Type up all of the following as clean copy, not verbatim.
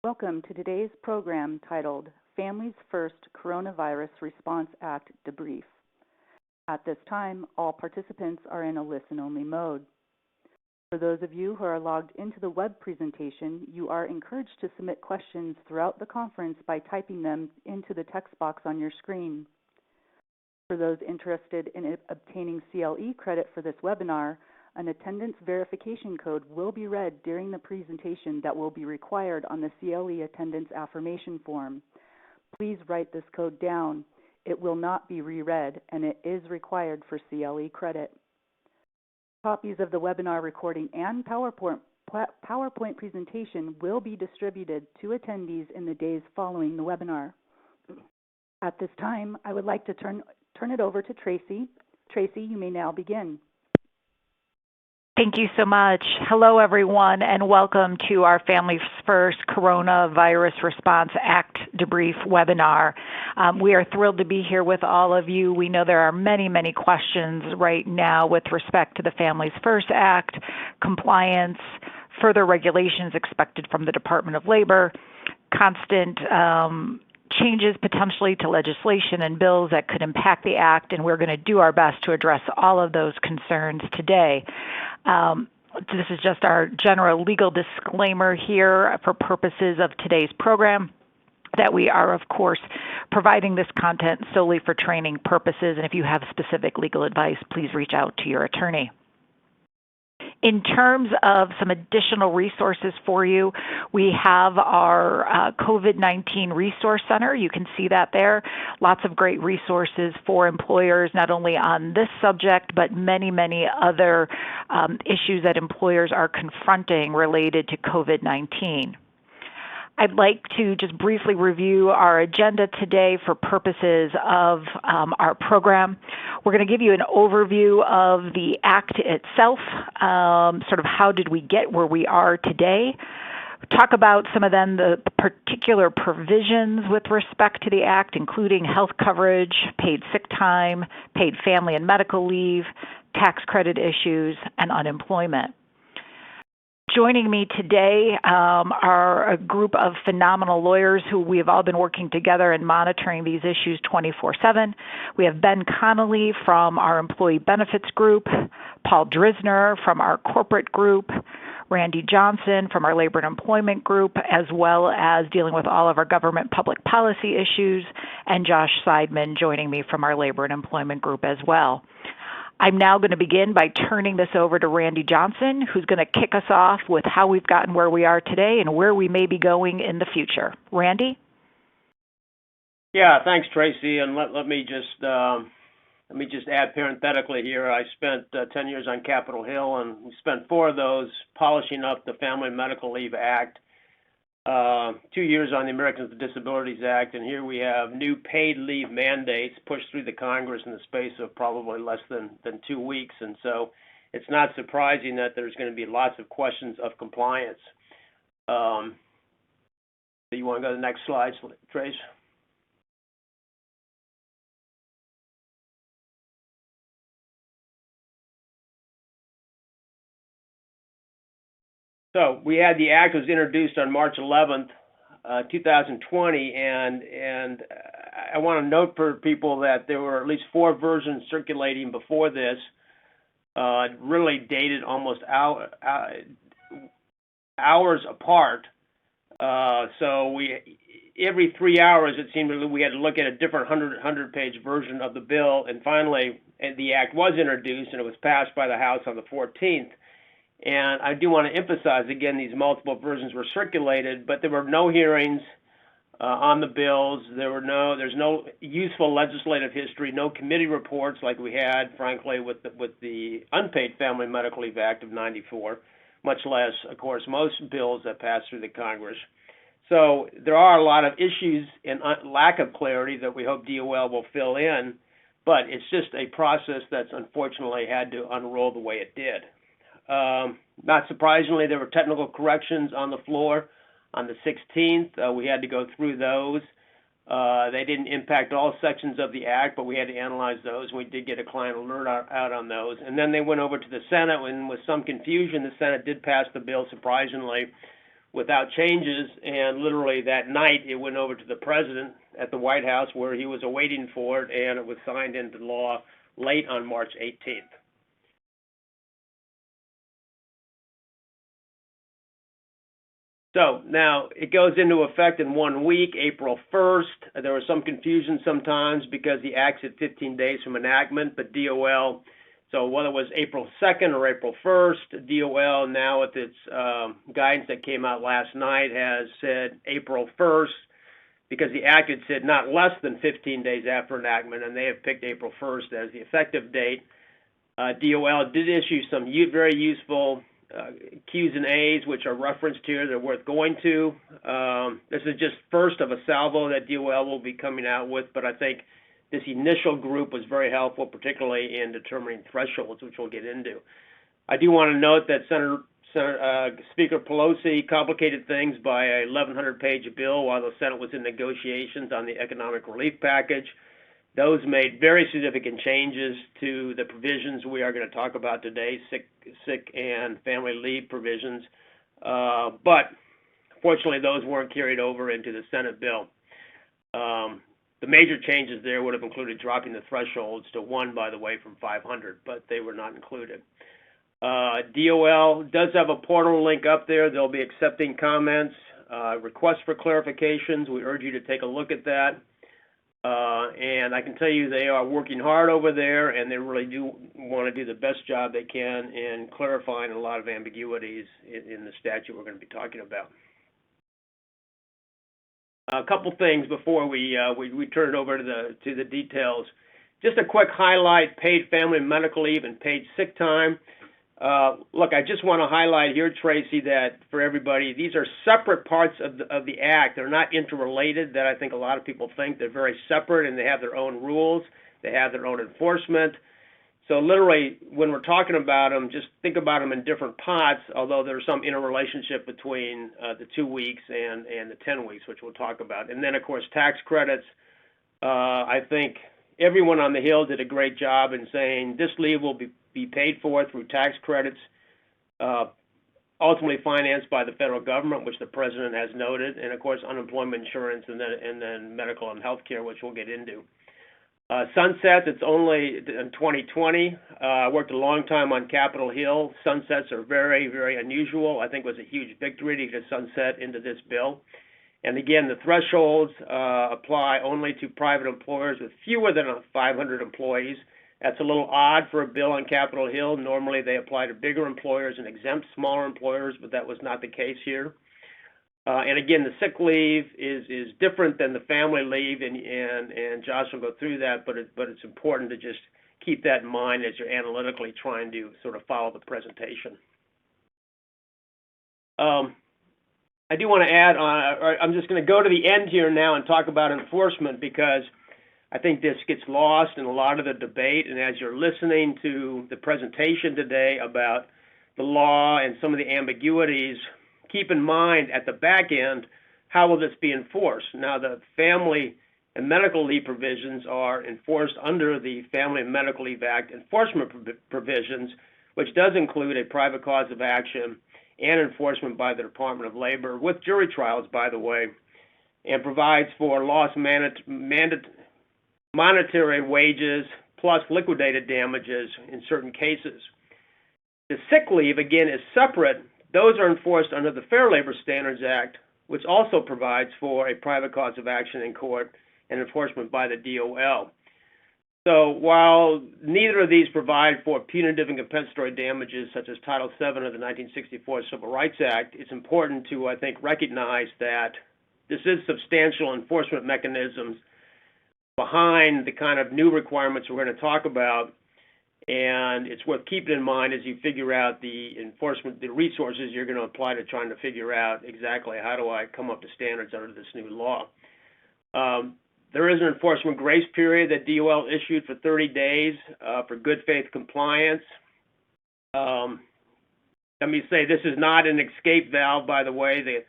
Welcome to today's program titled Families First Coronavirus Response Act Debrief. At this time, all participants are in a listen-only mode. For those of you who are logged into the web presentation, you are encouraged to submit questions throughout the conference by typing them into the text box on your screen. For those interested in obtaining CLE credit for this webinar, an attendance verification code will be read during the presentation that will be required on the CLE attendance affirmation form. Please write this code down. It will not be reread, and it is required for CLE credit. Copies of the webinar recording and PowerPoint presentation will be distributed to attendees in the days following the webinar. At this time, I would like to turn it over to Tracy. Tracy, you may now begin. Thank you so much. Hello, everyone, and welcome to our Families First Coronavirus Response Act Debrief webinar. We are thrilled to be here with all of you. We know there are many, many questions right now with respect to the Families First Act, compliance, further regulations expected from the Department of Labor, constant changes potentially to legislation and bills that could impact the Act, and we're going to do our best to address all of those concerns today. This is just our general legal disclaimer here for purposes of today's program, that we are, of course, providing this content solely for training purposes, and if you have specific legal advice, please reach out to your attorney. In terms of some additional resources for you, we have our COVID-19 Resource Center. You can see that there. Lots of great resources for employers, not only on this subject, but many, many other issues that employers are confronting related to COVID-19. I'd like to just briefly review our agenda today for purposes of our program. We're going to give you an overview of the Act itself, sort of how did we get where we are today, talk about some of then the particular provisions with respect to the Act, including health coverage, paid sick time, paid family and medical leave, tax credit issues, and unemployment. Joining me today are a group of phenomenal lawyers who we have all been working together and monitoring these issues 24/7. We have Ben Connolly from our Employee Benefits Group, Paul Drisner from our Corporate Group, Randy Johnson from our Labor and Employment Group, as well as dealing with all of our government public policy issues, and Josh Seidman joining me from our Labor and Employment Group as well. I'm now going to begin by turning this over to Randy Johnson, who's going to kick us off with how we've gotten where we are today and where we may be going in the future. Randy? Yeah, thanks, Tracy. And let me just add parenthetically here. I spent 10 years on Capitol Hill, and we spent 4 of those polishing up the Family and Medical Leave Act, 2 years on the Americans with Disabilities Act, and here we have new paid leave mandates pushed through the Congress in the space of probably less than 2 weeks. And so it's not surprising that there's going to be lots of questions of compliance. So you want to go to the next slide, Trace? So we had the Act was introduced on March 11th, 2020, and I want to note for people that there were at least 4 versions circulating before this, really dated almost hours apart. So every 3 hours it seemed we had to look at a different 100-page version of the bill, and finally the Act was introduced and it was passed by the House on the 14th. And I do want to emphasize, again, these multiple versions were circulated, but there were no hearings on the bills. There's no useful legislative history, no committee reports like we had, frankly, with the Unpaid Family Medical Leave Act of '94, much less, of course, most bills that pass through the Congress. So there are a lot of issues and lack of clarity that we hope DOL will fill in, but it's just a process that's unfortunately had to unroll the way it did. Not surprisingly, there were technical corrections on the floor on the 16th. We had to go through those. They didn't impact all sections of the Act, but we had to analyze those. We did get a client alert out on those. And then they went over to the Senate, and with some confusion, the Senate did pass the bill, surprisingly, without changes, and literally that night it went over to the president at the White House where he was awaiting for it, and it was signed into law late on March 18th. So now it goes into effect in 1 week, April 1st. There was some confusion sometimes because the Act's at 15 days from enactment, but DOL, so whether it was April 2nd or April 1st, DOL now with its guidance that came out last night has said April 1st because the Act had said not less than 15 days after enactment, and they have picked April 1st as the effective date. DOL did issue some very useful Q's and A's, which are referenced here. They're worth going to. This is just first of a salvo that DOL will be coming out with, but I think this initial group was very helpful, particularly in determining thresholds, which we'll get into. I do want to note that Speaker Pelosi complicated things by a 1,100-page bill while the Senate was in negotiations on the economic relief package. Those made very significant changes to the provisions we are going to talk about today, sick and family leave provisions. But fortunately, those weren't carried over into the Senate bill. The major changes there would have included dropping the thresholds to 1, by the way, from 500, but they were not included. DOL does have a portal link up there. They'll be accepting comments, requests for clarifications. We urge you to take a look at that. And I can tell you they are working hard over there, and they really do want to do the best job they can in clarifying a lot of ambiguities in the statute we're going to be talking about. A couple things before we turn it over to the details. Just a quick highlight: paid family medical leave and paid sick time. Look, I just want to highlight here, Tracy, that for everybody, these are separate parts of the Act. They're not interrelated, that I think a lot of people think. They're very separate, and they have their own rules. They have their own enforcement. So literally, when we're talking about them, just think about them in different pots, although there's some interrelationship between the 2 weeks and the 10 weeks, which we'll talk about. And then, of course, tax credits. I think everyone on the Hill did a great job in saying this leave will be paid for through tax credits, ultimately financed by the federal government, which the president has noted, and of course unemployment insurance, and then medical and health care, which we'll get into. Sunsets, it's only in 2020. I worked a long time on Capitol Hill. Sunsets are very, very unusual. I think it was a huge victory to get a sunset into this bill. And again, the thresholds apply only to private employers with fewer than 500 employees. That's a little odd for a bill on Capitol Hill. Normally they apply to bigger employers and exempt smaller employers, but that was not the case here. And again, the sick leave is different than the family leave, and Josh will go through that, but it's important to just keep that in mind as you're analytically trying to sort of follow the presentation. I do want to add on, I'm just going to go to the end here now and talk about enforcement, because I think this gets lost in a lot of the debate, and as you're listening to the presentation today about the law and some of the ambiguities, keep in mind at the back end, how will this be enforced? Now, the family and medical leave provisions are enforced under the Family and Medical Leave Act enforcement provisions, which does include a private cause of action and enforcement by the Department of Labor, with jury trials, by the way, and provides for lost monetary wages plus liquidated damages in certain cases. The sick leave, again, is separate. Those are enforced under the Fair Labor Standards Act, which also provides for a private cause of action in court and enforcement by the DOL. So while neither of these provide for punitive and compensatory damages such as Title VII of the 1964 Civil Rights Act, it's important to, I think, recognize that this is substantial enforcement mechanisms behind the kind of new requirements we're going to talk about, and it's worth keeping in mind as you figure out the enforcement, the resources you're going to apply to trying to figure out exactly how do I come up to standards under this new law. There is an enforcement grace period that DOL issued for 30 days for good faith compliance. Let me say this is not an escape valve, by the way.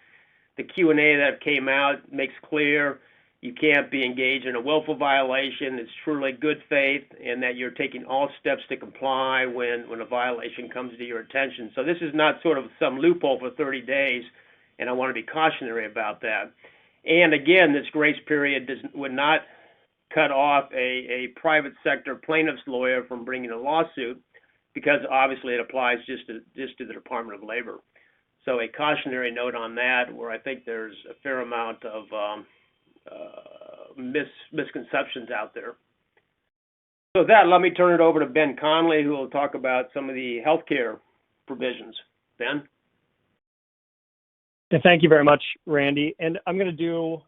The Q&A that came out makes clear you can't be engaged in a willful violation. It's truly good faith, and that you're taking all steps to comply when a violation comes to your attention. So this is not sort of some loophole for 30 days. and I want to be cautionary about that. And again, this grace period would not cut off a private sector plaintiff's lawyer from bringing a lawsuit, because obviously it applies just to the Department of Labor. So a cautionary note on that, where I think there's a fair amount of misconceptions out there. So with that, let me turn it over to Ben Conley, who will talk about some of the healthcare provisions. Ben? Yeah, thank you very much, Randy. And I'm going to do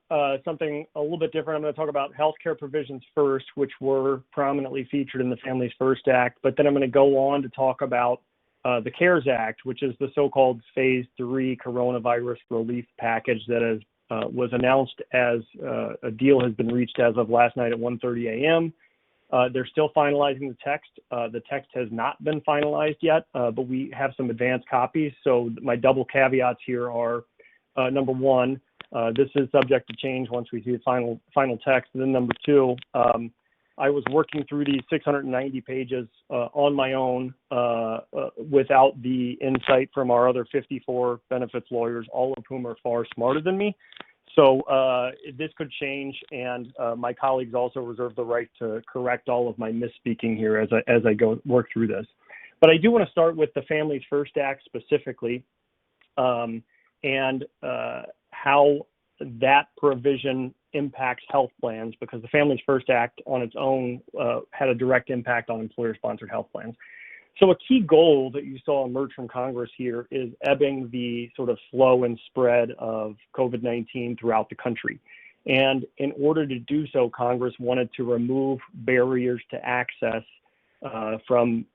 something a little bit different. I'm going to talk about healthcare provisions first, which were prominently featured in the Families First Act, but then I'm going to go on to talk about the CARES Act, which is the so-called Phase 3 coronavirus relief package that was announced as a deal has been reached as of last night at 1:30 a.m. They're still finalizing the text. The text has not been finalized yet, but we have some advanced copies. So my double caveats here are, number one, this is subject to change once we see the final text. And then number two, I was working through these 690 pages on my own without the insight from our other 54 benefits lawyers, all of whom are far smarter than me. So this could change, and my colleagues also reserve the right to correct all of my misspeaking here as I go work through this. But I do want to start with the Families First Act specifically, and how that provision impacts health plans, because the Families First Act on its own had a direct impact on employer-sponsored health plans. So a key goal that you saw emerge from Congress here is ebbing the sort of flow and spread of COVID-19 throughout the country. And in order to do so, Congress wanted to remove barriers to access from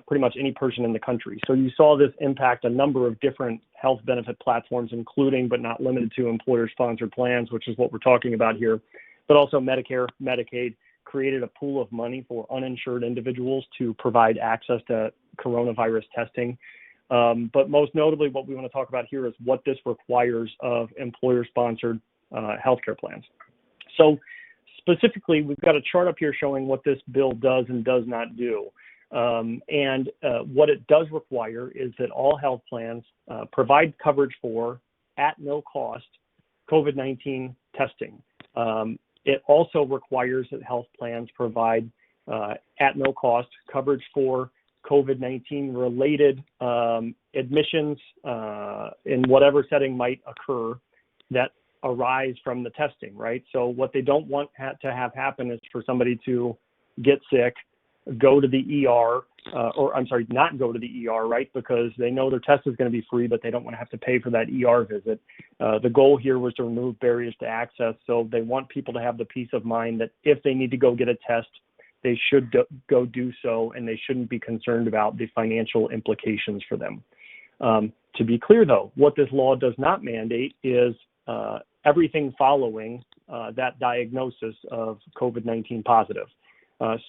pretty much any person in the country. So you saw this impact a number of different health benefit platforms, including but not limited to employer-sponsored plans, which is what we're talking about here, but also Medicare, Medicaid, created a pool of money for uninsured individuals to provide access to coronavirus testing. But most notably, what we want to talk about here is what this requires of employer-sponsored healthcare plans. So specifically, we've got a chart up here showing what this bill does and does not do. And what it does require is that all health plans provide coverage for, at no cost, COVID-19 testing. It also requires that health plans provide, at no cost, coverage for COVID-19 related admissions in whatever setting might occur that arise from the testing, right? So what they don't want to have happen is for somebody to get sick, go to the ER, not go to the ER, right? Because they know their test is going to be free, but they don't want to have to pay for that ER visit. The goal here was to remove barriers to access. So they want people to have the peace of mind that if they need to go get a test, they should go do so, and they shouldn't be concerned about the financial implications for them. To be clear, though, what this law does not mandate is everything following that diagnosis of COVID-19 positive.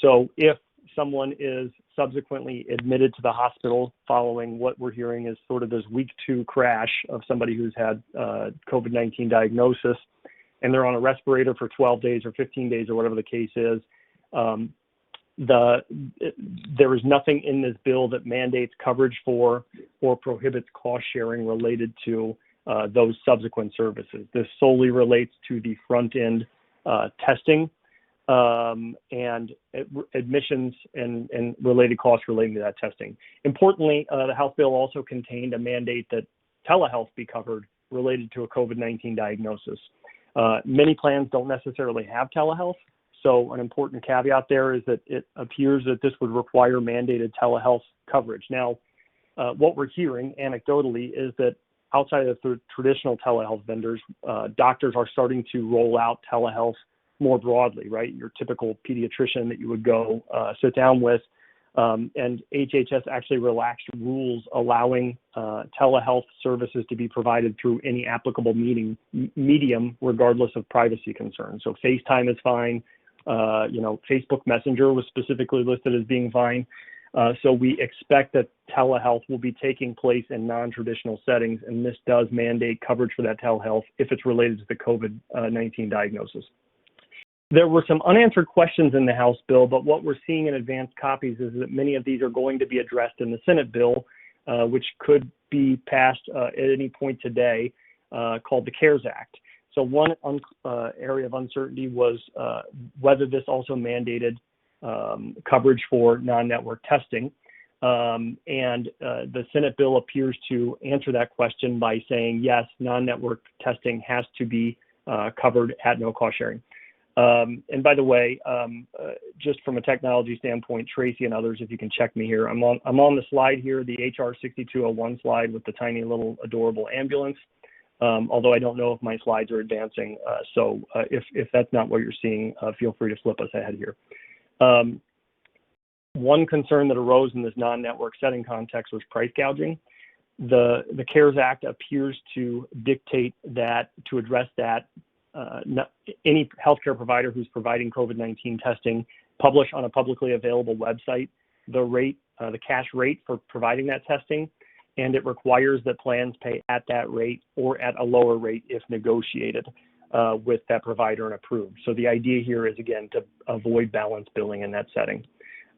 So if someone is subsequently admitted to the hospital following what we're hearing is sort of this week 2 crash of somebody who's had COVID-19 diagnosis, and they're on a respirator for 12 days or 15 days or whatever the case is, there is nothing in this bill that mandates coverage for or prohibits cost sharing related to those subsequent services. This solely relates to the front end testing and admissions and related costs relating to that testing. Importantly, the House bill also contained a mandate that telehealth be covered related to a COVID-19 diagnosis. Many plans don't necessarily have telehealth, so an important caveat there is that it appears that this would require mandated telehealth coverage. Now, what we're hearing anecdotally is that outside of the traditional telehealth vendors, doctors are starting to roll out telehealth more broadly, right? Your typical pediatrician that you would go sit down with, and HHS actually relaxed rules allowing telehealth services to be provided through any applicable medium, regardless of privacy concerns. So FaceTime is fine. Facebook Messenger was specifically listed as being fine. So we expect that telehealth will be taking place in non-traditional settings, and this does mandate coverage for that telehealth if it's related to the COVID-19 diagnosis. There were some unanswered questions in the House bill, but what we're seeing in advanced copies is that many of these are going to be addressed in the Senate bill, which could be passed at any point today. called the CARES Act. So one area of uncertainty was whether this also mandated coverage for non-network testing. And the Senate bill appears to answer that question by saying, yes, non-network testing has to be covered at no cost sharing. And by the way, just from a technology standpoint, Tracy and others, if you can check me here, I'm on the slide here, the HR 6201 slide with the tiny little adorable ambulance. Although I don't know if my slides are advancing. So if that's not what you're seeing, feel free to flip us ahead here. One concern that arose in this non-network setting context was price gouging. The CARES Act appears to dictate that to address that, any healthcare provider who's providing COVID-19 testing publish on a publicly available website the rate, the cash rate for providing that testing, and it requires that plans pay at that rate or at a lower rate if negotiated with that provider and approved. So the idea here is, again, to avoid balance billing in that setting.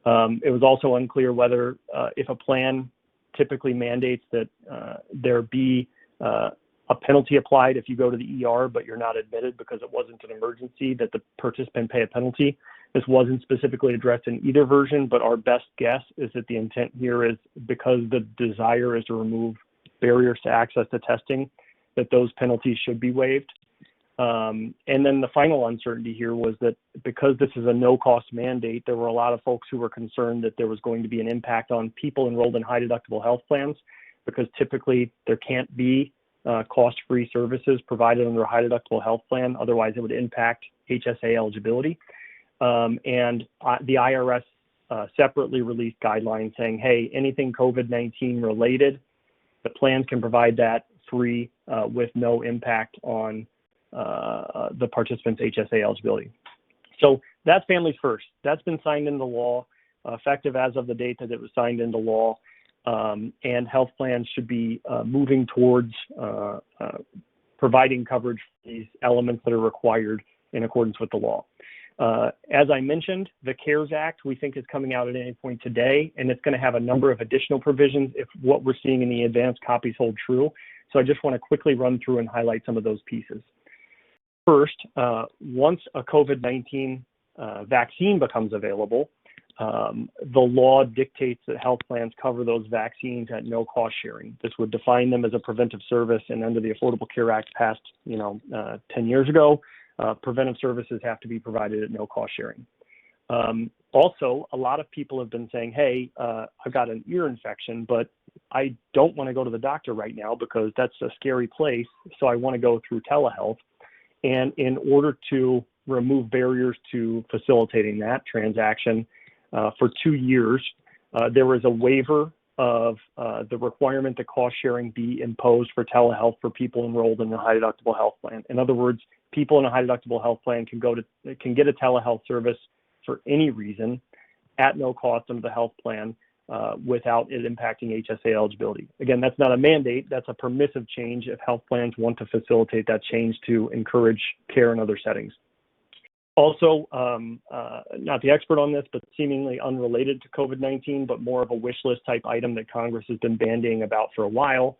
It was also unclear whether if a plan typically mandates that there be a penalty applied if you go to the ER but you're not admitted because it wasn't an emergency, that the participant pay a penalty. This wasn't specifically addressed in either version, but our best guess is that the intent here is, because the desire is to remove barriers to access to testing, that those penalties should be waived. And then the final uncertainty here was that because this is a no-cost mandate, there were a lot of folks who were concerned that there was going to be an impact on people enrolled in high-deductible health plans, because typically there can't be cost-free services provided under a high-deductible health plan. Otherwise, it would impact HSA eligibility. And the IRS separately released guidelines saying, hey, anything COVID-19 related, the plans can provide that free with no impact on the participant's HSA eligibility. So that's Families First. That's been signed into law, effective as of the date that it was signed into law. And health plans should be moving towards providing coverage for these elements that are required in accordance with the law. As I mentioned, the CARES Act, we think, is coming out at any point today, and it's going to have a number of additional provisions if what we're seeing in the advanced copies hold true. So I just want to quickly run through and highlight some of those pieces. First, once a COVID-19 vaccine becomes available, the law dictates that health plans cover those vaccines at no cost sharing. This would define them as a preventive service, and under the Affordable Care Act passed 10 years ago, preventive services have to be provided at no cost sharing. Also, a lot of people have been saying, hey, I've got an ear infection, but I don't want to go to the doctor right now because that's a scary place, so I want to go through telehealth. And in order to remove barriers to facilitating that transaction, for 2 years, there was a waiver of the requirement that cost sharing be imposed for telehealth for people enrolled in a high deductible health plan. In other words, people in a high deductible health plan can get a telehealth service for any reason at no cost under the health plan without it impacting HSA eligibility. Again, that's not a mandate, that's a permissive change if health plans want to facilitate that change to encourage care in other settings. Also, not the expert on this, but seemingly unrelated to COVID-19, but more of a wish list type item that Congress has been bandying about for a while.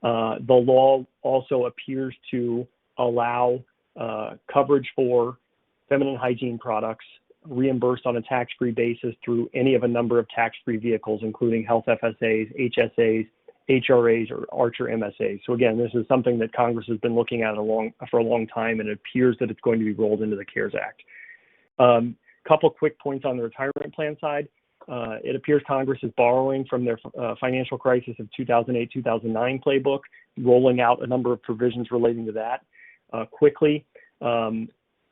The law also appears to allow coverage for feminine hygiene products reimbursed on a tax-free basis through any of a number of tax-free vehicles, including health FSAs, HSAs, HRAs, or Archer MSAs. So again, this is something that Congress has been looking at for a long time, and it appears that it's going to be rolled into the CARES Act. Couple quick points on the retirement plan side. It appears Congress is borrowing from their financial crisis of 2008-2009 playbook, rolling out a number of provisions relating to that quickly.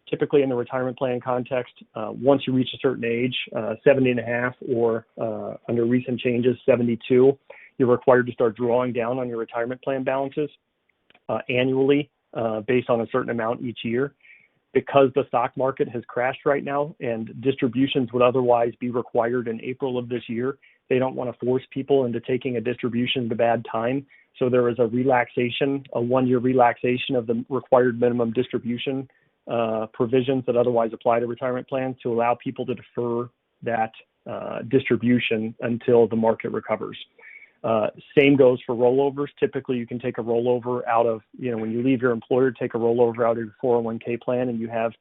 Typically in the retirement plan context, once you reach a certain age, 70 and a half, or under recent changes, 72, you're required to start drawing down on your retirement plan balances annually based on a certain amount each year. Because the stock market has crashed right now and distributions would otherwise be required in April of this year, they don't want to force people into taking a distribution at a bad time. So there is a relaxation, a 1-year relaxation of the required minimum distribution provisions that otherwise apply to retirement plans to allow people to defer that distribution until the market recovers. Same goes for rollovers. Typically, you can take a rollover out of, when you leave your employer, take a rollover out of your 401k plan, and you have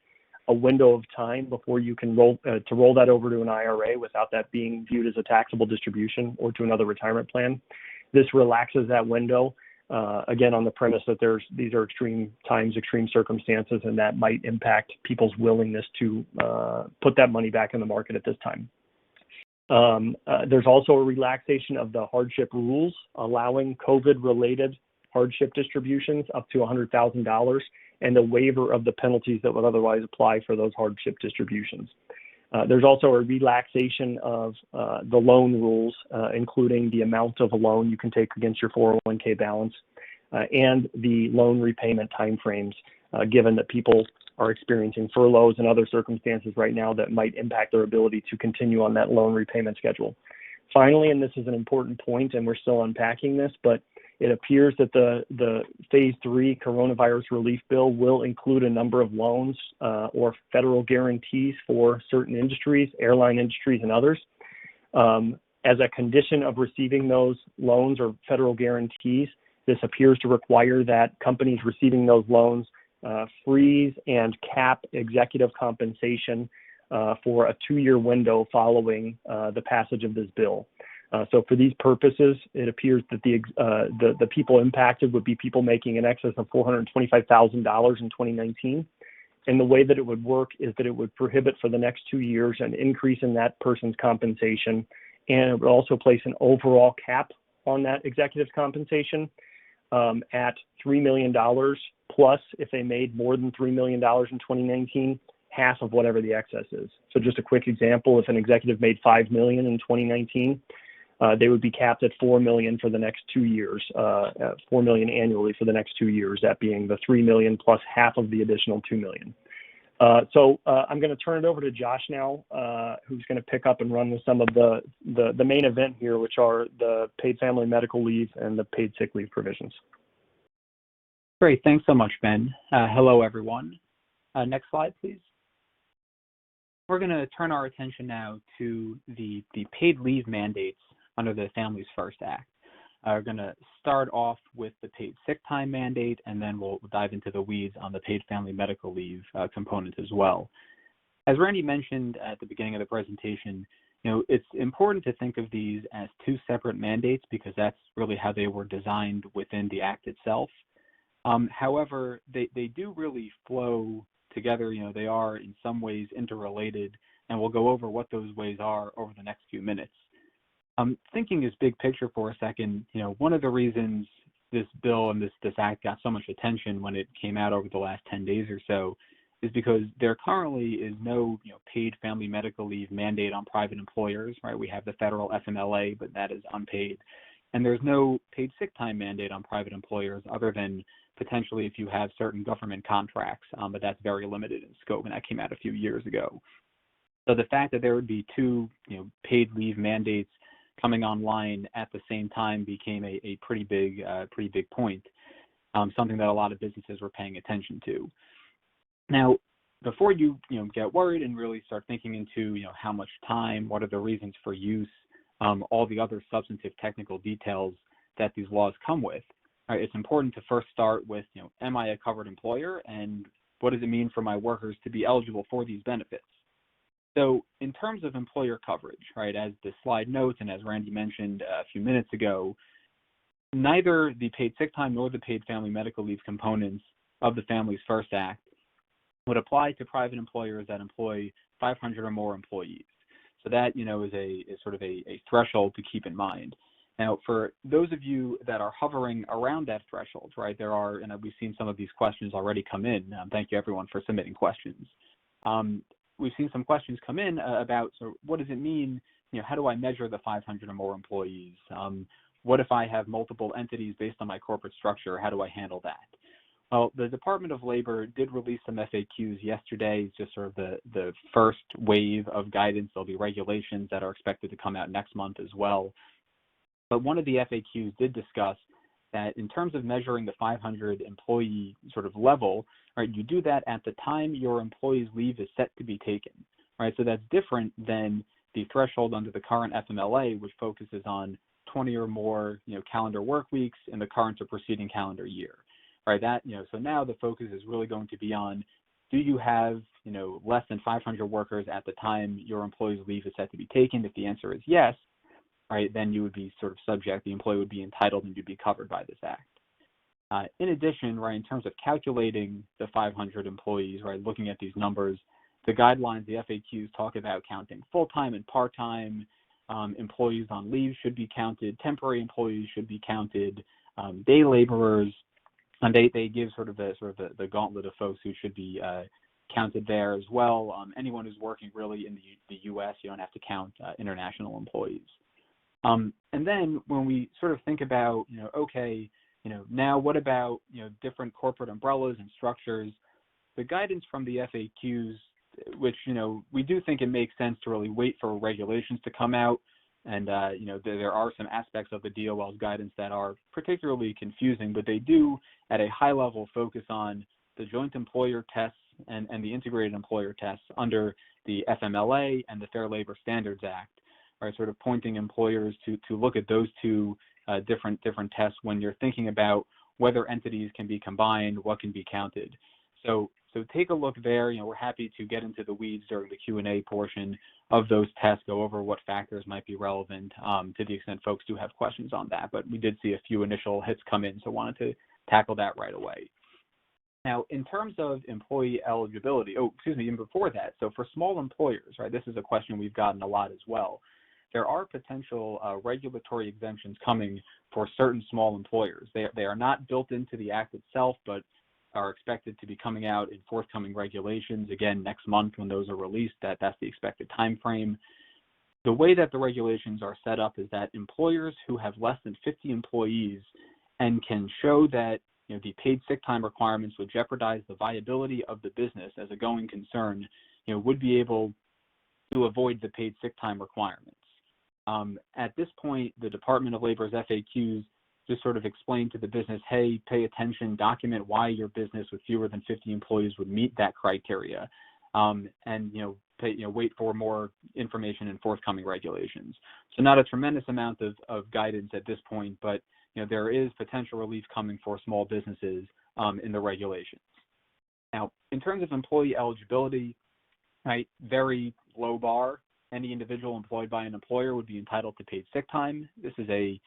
a window of time before you can roll that over to an IRA without that being viewed as a taxable distribution or to another retirement plan. This relaxes that window, again, on the premise that these are extreme times, extreme circumstances, and that might impact people's willingness to put that money back in the market at this time. There's also a relaxation of the hardship rules, allowing COVID-related hardship distributions up to $100,000, and a waiver of the penalties that would otherwise apply for those hardship distributions. There's also a relaxation of the loan rules, including the amount of a loan you can take against your 401k balance, and the loan repayment timeframes, given that people are experiencing furloughs and other circumstances right now that might impact their ability to continue on that loan repayment schedule. Finally, and this is an important point, and we're still unpacking this, but it appears that the Phase 3 coronavirus relief bill will include a number of loans or federal guarantees for certain industries, airline industries and others. As a condition of receiving those loans or federal guarantees, this appears to require that companies receiving those loans freeze and cap executive compensation for a 2-year window following the passage of this bill. So for these purposes, it appears that the people impacted would be people making in excess of $425,000 in 2019. And the way that it would work is that it would prohibit for the next 2 years an increase in that person's compensation, and it would also place an overall cap on that executive's compensation at $3 million plus, if they made more than $3 million in 2019, half of whatever the excess is. So just a quick example, if an executive made $5 million in 2019, they would be capped at $4 million for the next 2 years, $4 million annually for the next 2 years, that being the $3 million plus half of the additional $2 million. So I'm going to turn it over to Josh now, who's going to pick up and run with some of the main event here, which are the paid family medical leave and the paid sick leave provisions. Great. Thanks so much, Ben. Hello, everyone. Next slide, please. We're going to turn our attention now to the paid leave mandates under the Families First Act. We're going to start off with the paid sick time mandate, and then we'll dive into the weeds on the paid family medical leave component as well. As Randy mentioned at the beginning of the presentation, it's important to think of these as two separate mandates because that's really how they were designed within the Act itself. However, they do really flow together. They are in some ways interrelated, and we'll go over what those ways are over the next few minutes. Thinking as big picture for a second, one of the reasons this bill and this act got so much attention when it came out over the last 10 days or so is because there currently is no paid family medical leave mandate on private employers, right? We have the federal FMLA, but that is unpaid. And there's no paid sick time mandate on private employers other than potentially if you have certain government contracts, but that's very limited in scope, and that came out a few years ago. So the fact that there would be two paid leave mandates coming online at the same time became a pretty big point, something that a lot of businesses were paying attention to. Now, before you get worried and really start thinking into how much time, what are the reasons for use, all the other substantive technical details that these laws come with, right, it's important to first start with am I a covered employer, and what does it mean for my workers to be eligible for these benefits? So in terms of employer coverage, right, as the slide notes and as Randy mentioned a few minutes ago, neither the paid sick time nor the paid family medical leave components of the Families First Act would apply to private employers that employ 500 or more employees. So that, is sort of a threshold to keep in mind. Now, for those of you that are hovering around that threshold, right, there are, and we've seen some of these questions already come in. Thank you, everyone, for submitting questions. We've seen some questions come in about, so what does it mean? How do I measure the 500 or more employees? What if I have multiple entities based on my corporate structure? How do I handle that? Well, the Department of Labor did release some FAQs yesterday, just sort of the first wave of guidance. There'll be regulations that are expected to come out next month as well. But one of the FAQs did discuss that in terms of measuring the 500 employee sort of level, right, you do that at the time your employee's leave is set to be taken, right? So that's different than the threshold under the current FMLA, which focuses on 20 or more, calendar work weeks in the current or preceding calendar year, right? That, so now the focus is really going to be on, do you have, less than 500 workers at the time your employee's leave is set to be taken? If the answer is yes, right, then you would be sort of subject, the employee would be entitled and you'd be covered by this act. In addition, right, in terms of calculating the 500 employees, right, looking at these numbers, the guidelines, the FAQs talk about counting full-time and part-time. Employees on leave should be counted. Temporary employees should be counted. Day laborers, and they give sort of the gauntlet of folks who should be counted there as well. Anyone who's working really in the U.S., you don't have to count international employees. And then when we sort of think about, okay, now what about, different corporate umbrellas and structures, the guidance from the FAQs, which, we do think it makes sense to really wait for regulations to come out. And, there are some aspects of the DOL's guidance that are particularly confusing, but they do at a high level focus on the joint employer tests and the integrated employer tests under the FMLA and the Fair Labor Standards Act, right? Sort of pointing employers to look at those two different tests when you're thinking about whether entities can be combined, what can be counted. So take a look there. We're happy to get into the weeds during the Q&A portion of those tests, go over what factors might be relevant to the extent folks do have questions on that. But we did see a few initial hits come in, so wanted to tackle that right away. Now, in terms of employee eligibility, even before that, so for small employers, right, this is a question we've gotten a lot as well. There are potential regulatory exemptions coming for certain small employers. They are not built into the Act itself, but are expected to be coming out in forthcoming regulations, again, next month when those are released. That's the expected time frame. The way that the regulations are set up is that employers who have less than 50 employees and can show that the paid sick time requirements would jeopardize the viability of the business as a going concern, would be able to avoid the paid sick time requirements. At this point, the Department of Labor's FAQs just sort of explain to the business, hey, pay attention, document why your business with fewer than 50 employees would meet that criteria, and wait for more information in forthcoming regulations. So not a tremendous amount of guidance at this point, but there is potential relief coming for small businesses in the regulations. Now, in terms of employee eligibility, right, very low bar. Any individual employed by an employer would be entitled to paid sick time. This is a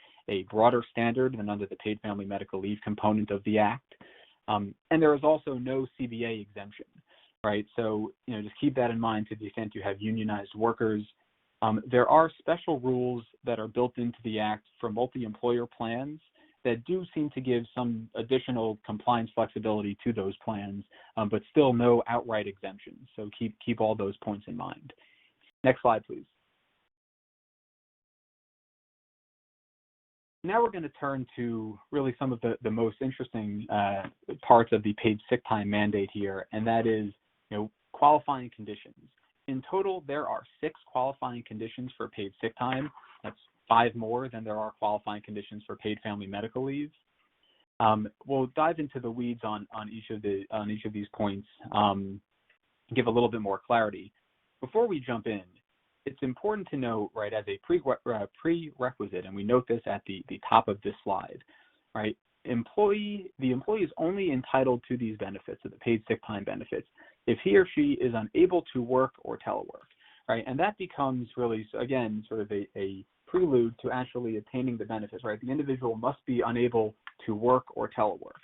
broader standard than under the paid family medical leave component of the Act. And there is also no CBA exemption, right? So, just keep that in mind to the extent you have unionized workers. There are special rules that are built into the Act for multi-employer plans that do seem to give some additional compliance flexibility to those plans, but still no outright exemptions. So keep all those points in mind. Next slide, please. Now we're going to turn to really some of the most interesting parts of the paid sick time mandate here, and that is, qualifying conditions. In total, there are 6 qualifying conditions for paid sick time. That's 5 more than there are qualifying conditions for paid family medical leave. We'll dive into the weeds on each of these points, give a little bit more clarity. Before we jump in, it's important to note, right, as a prerequisite, and we note this at the top of this slide, right, the employee is only entitled to these benefits, to the paid sick time benefits, if he or she is unable to work or telework, right? And that becomes really, again, sort of a prelude to actually attaining the benefits, right? The individual must be unable to work or telework.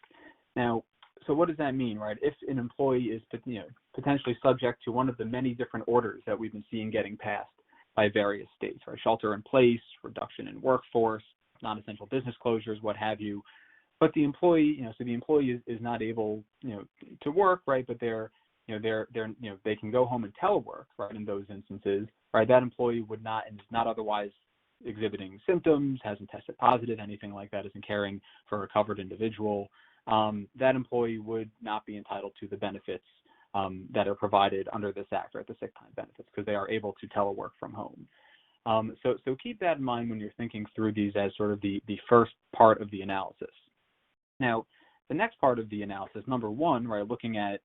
Now, so what does that mean, right? If an employee is, potentially subject to one of the many different orders that we've been seeing getting passed by various states, right? Shelter in place, reduction in workforce, non-essential business closures, what have you. But the employee, so the employee is not able, to work, right? But they can go home and telework, right? In those instances, right? That employee would not, and is not otherwise exhibiting symptoms, hasn't tested positive, anything like that, isn't caring for a covered individual. That employee would not be entitled to the benefits that are provided under this Act, right, the sick time benefits, because they are able to telework from home. So keep that in mind when you're thinking through these as sort of the first part of the analysis. Now, the next part of the analysis, number 1, right, looking at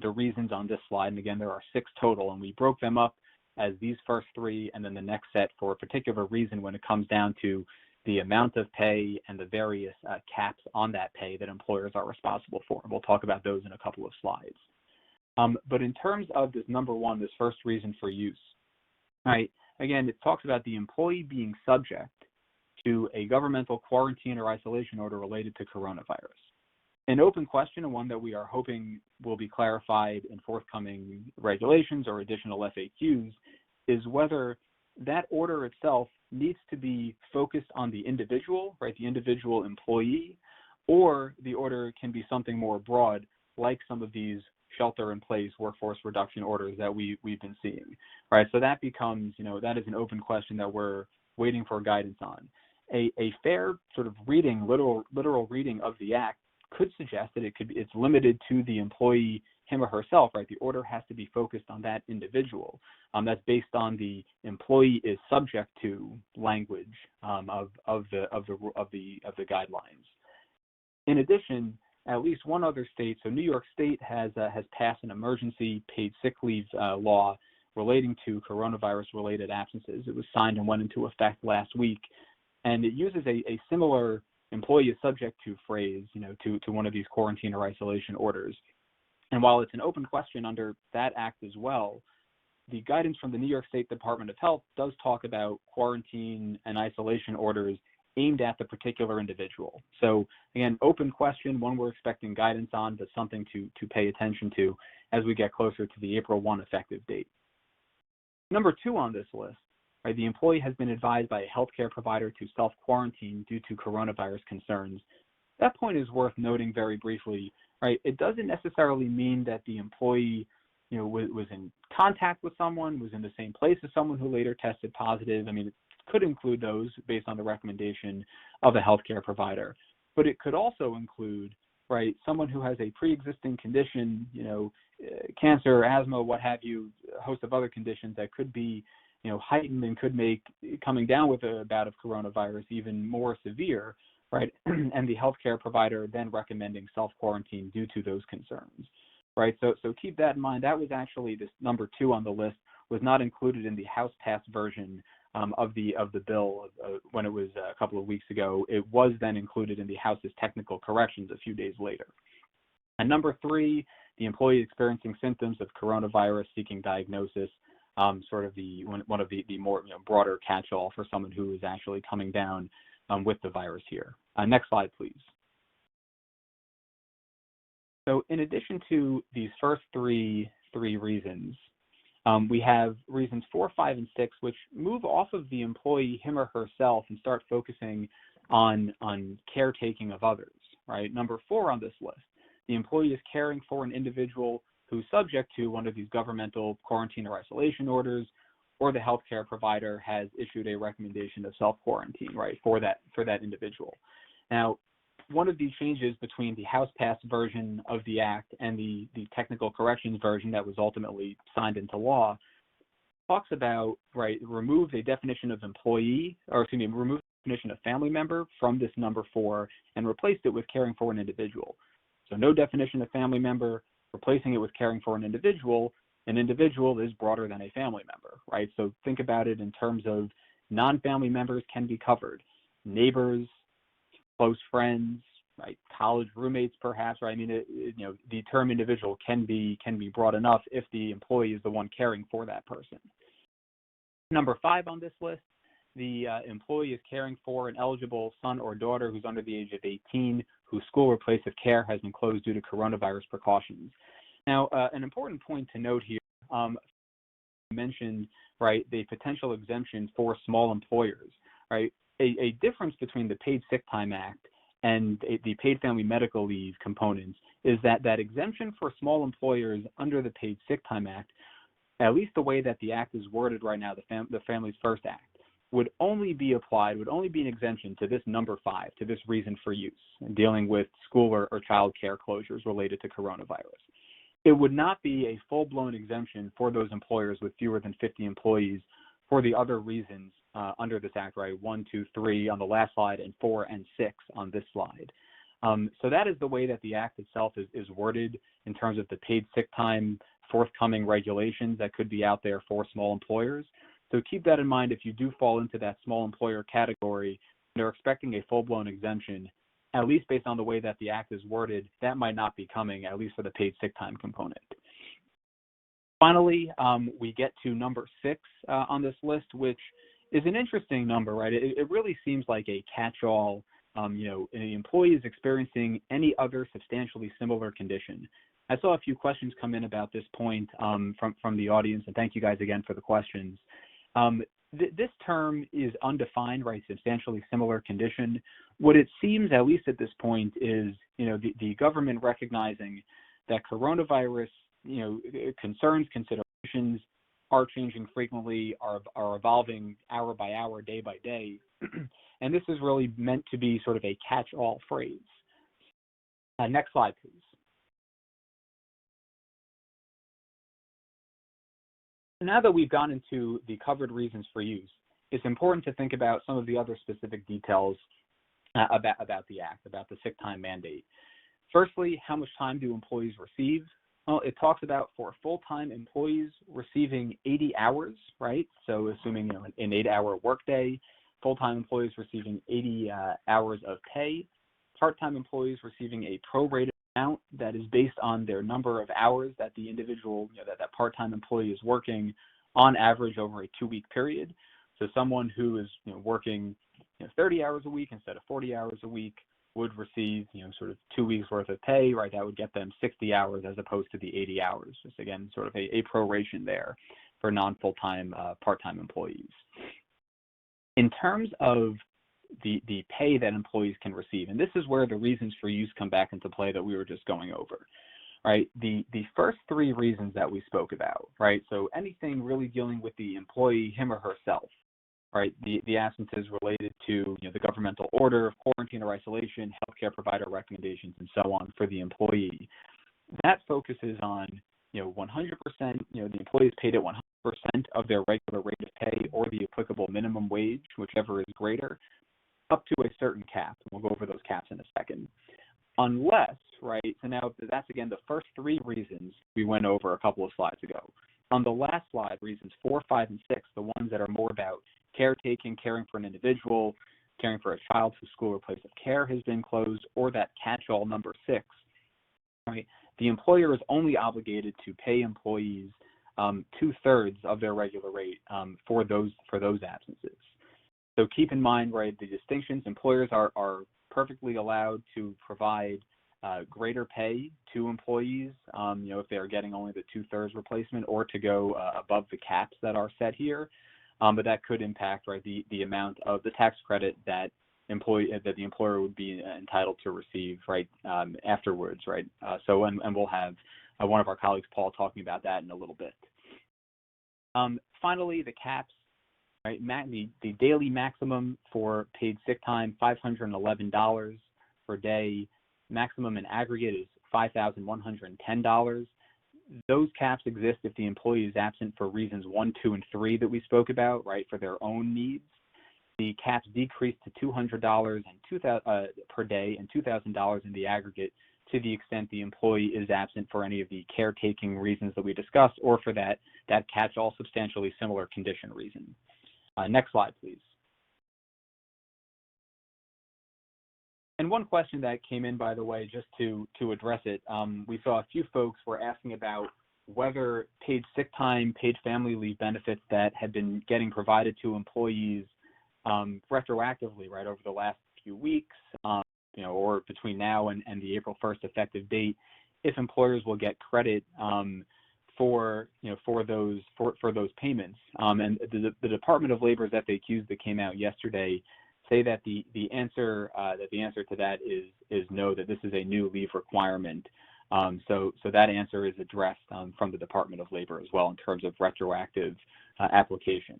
the reasons on this slide, and again, there are 6 total, and we broke them up as these first 3, and then the next set for a particular reason when it comes down to, the amount of pay, and the various caps on that pay that employers are responsible for. And we'll talk about those in a couple of slides. But in terms of this number one, this first reason for use, right? Again, it talks about the employee being subject to a governmental quarantine or isolation order related to coronavirus. An open question, and one that we are hoping will be clarified in forthcoming regulations or additional FAQs, is whether that order itself needs to be focused on the individual, right, the individual employee, or the order can be something more broad, like some of these shelter-in-place workforce reduction orders that we've been seeing, right? So that becomes, that is an open question that we're waiting for guidance on. A fair sort of reading, literal reading of the Act could suggest that it's limited to the employee, him or herself, right? The order has to be focused on that individual. That's based on the employee is subject to language of the guidelines. In addition, at least one other state, so New York State has passed an emergency paid sick leave law relating to coronavirus-related absences. It was signed and went into effect last week, and it uses a similar employee is subject to phrase, to one of these quarantine or isolation orders. And while it's an open question under that act as well, the guidance from the New York State Department of Health does talk about quarantine and isolation orders aimed at the particular individual. So again, open question, one we're expecting guidance on, but something to pay attention to as we get closer to the April 1 effective date. Number two on this list, right, the employee has been advised by a healthcare provider to self-quarantine due to coronavirus concerns. That point is worth noting very briefly, right? It doesn't necessarily mean that the employee, was in contact with someone, was in the same place as someone who later tested positive. I mean, it could include those based on the recommendation of a healthcare provider, but it could also include, right, someone who has a pre-existing condition, cancer, asthma, what have you, a host of other conditions that could be heightened and could make coming down with a bout of coronavirus even more severe, right? And the healthcare provider then recommending self-quarantine due to those concerns, right? So keep that in mind. That was actually this number two on the list, was not included in the House-passed version of the bill when it was a couple of weeks ago. It was then included in the House's technical corrections a few days later. And number three, the employee experiencing symptoms of coronavirus seeking diagnosis. Sort of one of the more broader catch-all for someone who is actually coming down with the virus here. Next slide, please. So in addition to these first three reasons, we have reasons 4, 5, and 6, which move off of the employee, him or herself, and start focusing on caretaking of others, right? Number 4 on this list, the employee is caring for an individual who's subject to one of these governmental quarantine or isolation orders, or the healthcare provider has issued a recommendation of self-quarantine, right, for that individual. Now, one of these changes between the House-passed version of the Act and the technical corrections version that was ultimately signed into law talks about, right, removes a definition of employee, remove the definition of family member from this number 4 and replaced it with caring for an individual. So no definition of family member, replacing it with caring for an individual. An individual is broader than a family member, right? So think about it in terms of non-family members can be covered. Neighbors, close friends, right? College roommates, perhaps, right? I mean, the term individual can be broad enough if the employee is the one caring for that person. Number 5 on this list, the employee is caring for an eligible son or daughter who's under the age of 18, whose school or place of care has been closed due to coronavirus precautions. Now, an important point to note here, mentioned, right, the potential exemption for small employers, right? A difference between the Paid Sick Time Act and the Paid Family Medical Leave components is that exemption for small employers under the Paid Sick Time Act, at least the way that the Act is worded right now, the Families First Act, would only be an exemption to this number 5, to this reason for use, dealing with school or child care closures related to coronavirus. It would not be a full-blown exemption for those employers with fewer than 50 employees for the other reasons under this Act, right? 1, 2, 3 on the last slide, and 4 and 6 on this slide. So that is the way that the Act itself is worded in terms of the paid sick time forthcoming regulations that could be out there for small employers. So keep that in mind if you do fall into that small employer category. they're expecting a full-blown exemption, at least based on the way that the act is worded, that might not be coming, at least for the paid sick time component. Finally, we get to number 6 on this list, which is an interesting number, right? It really seems like a catch-all. An employee is experiencing any other substantially similar condition. I saw a few questions come in about this point from the audience, and thank you guys again for the questions. This term is undefined, right? Substantially similar condition. What it seems, at least at this point, is the government recognizing that coronavirus concerns, considerations are changing frequently, are evolving hour by hour, day by day, and this is really meant to be sort of a catch-all phrase. Next slide, please. Now that we've gone into the covered reasons for use, it's important to think about some of the other specific details about the act, about the sick time mandate. Firstly, how much time do employees receive? Well, it talks about for full-time employees receiving 80 hours, right? So assuming an 8-hour workday, full-time employees receiving 80 hours of pay, part-time employees receiving a prorated amount that is based on their number of hours that the individual, that part-time employee is working on average over a 2-week period. So someone who is working 30 hours a week instead of 40 hours a week would receive sort of 2 weeks worth of pay, right? That would get them 60 hours as opposed to the 80 hours. Just again, sort of a proration there for non-full-time part-time employees. In terms of the pay that employees can receive, and this is where the reasons for use come back into play that we were just going over, right? The first 3 reasons that we spoke about, right? So anything really dealing with the employee, him or herself, right? The absences related to the governmental order of quarantine or isolation, healthcare provider recommendations, and so on for the employee. That focuses on 100%. The employee is paid at 100% of their regular rate of pay or the applicable minimum wage, whichever is greater, up to a certain cap. And we'll go over those caps in a second. Unless, right? So now that's again the first 3 reasons we went over a couple of slides ago. On the last slide, reasons 4, 5, and 6, the ones that are more about caretaking, caring for an individual, caring for a child whose school or place of care has been closed, or that catch-all number 6, right? The employer is only obligated to pay employees 2/3 of their regular rate for those absences. So keep in mind, right, the distinctions. Employers are perfectly allowed to provide greater pay to employees, if they are getting only the 2/3 replacement, or to go above the caps that are set here. But that could impact, right, the amount of the tax credit that the employer would be entitled to receive, right, afterwards, right. And we'll have one of our colleagues, Paul, talking about that in a little bit. Finally, the caps, right, the daily maximum for paid sick time, $511 per day. Maximum in aggregate is $5,110. Those caps exist if the employee is absent for reasons 1, 2, and 3 that we spoke about, right, for their own needs. The caps decrease to $200 per day and $2,000 in the aggregate to the extent the employee is absent for any of the caretaking reasons that we discussed, or for that catch-all substantially similar condition reason. Next slide, please. And one question that came in, by the way, just to address it, we saw a few folks were asking about whether paid sick time, paid family leave benefits that had been getting provided to employees retroactively, right, over the last few weeks, or between now and the April 1st effective date, if employers will get credit for those payments. And the Department of Labor's FAQs that came out yesterday say that the answer to that is no, that this is a new leave requirement. So that answer is addressed from the Department of Labor as well in terms of retroactive application.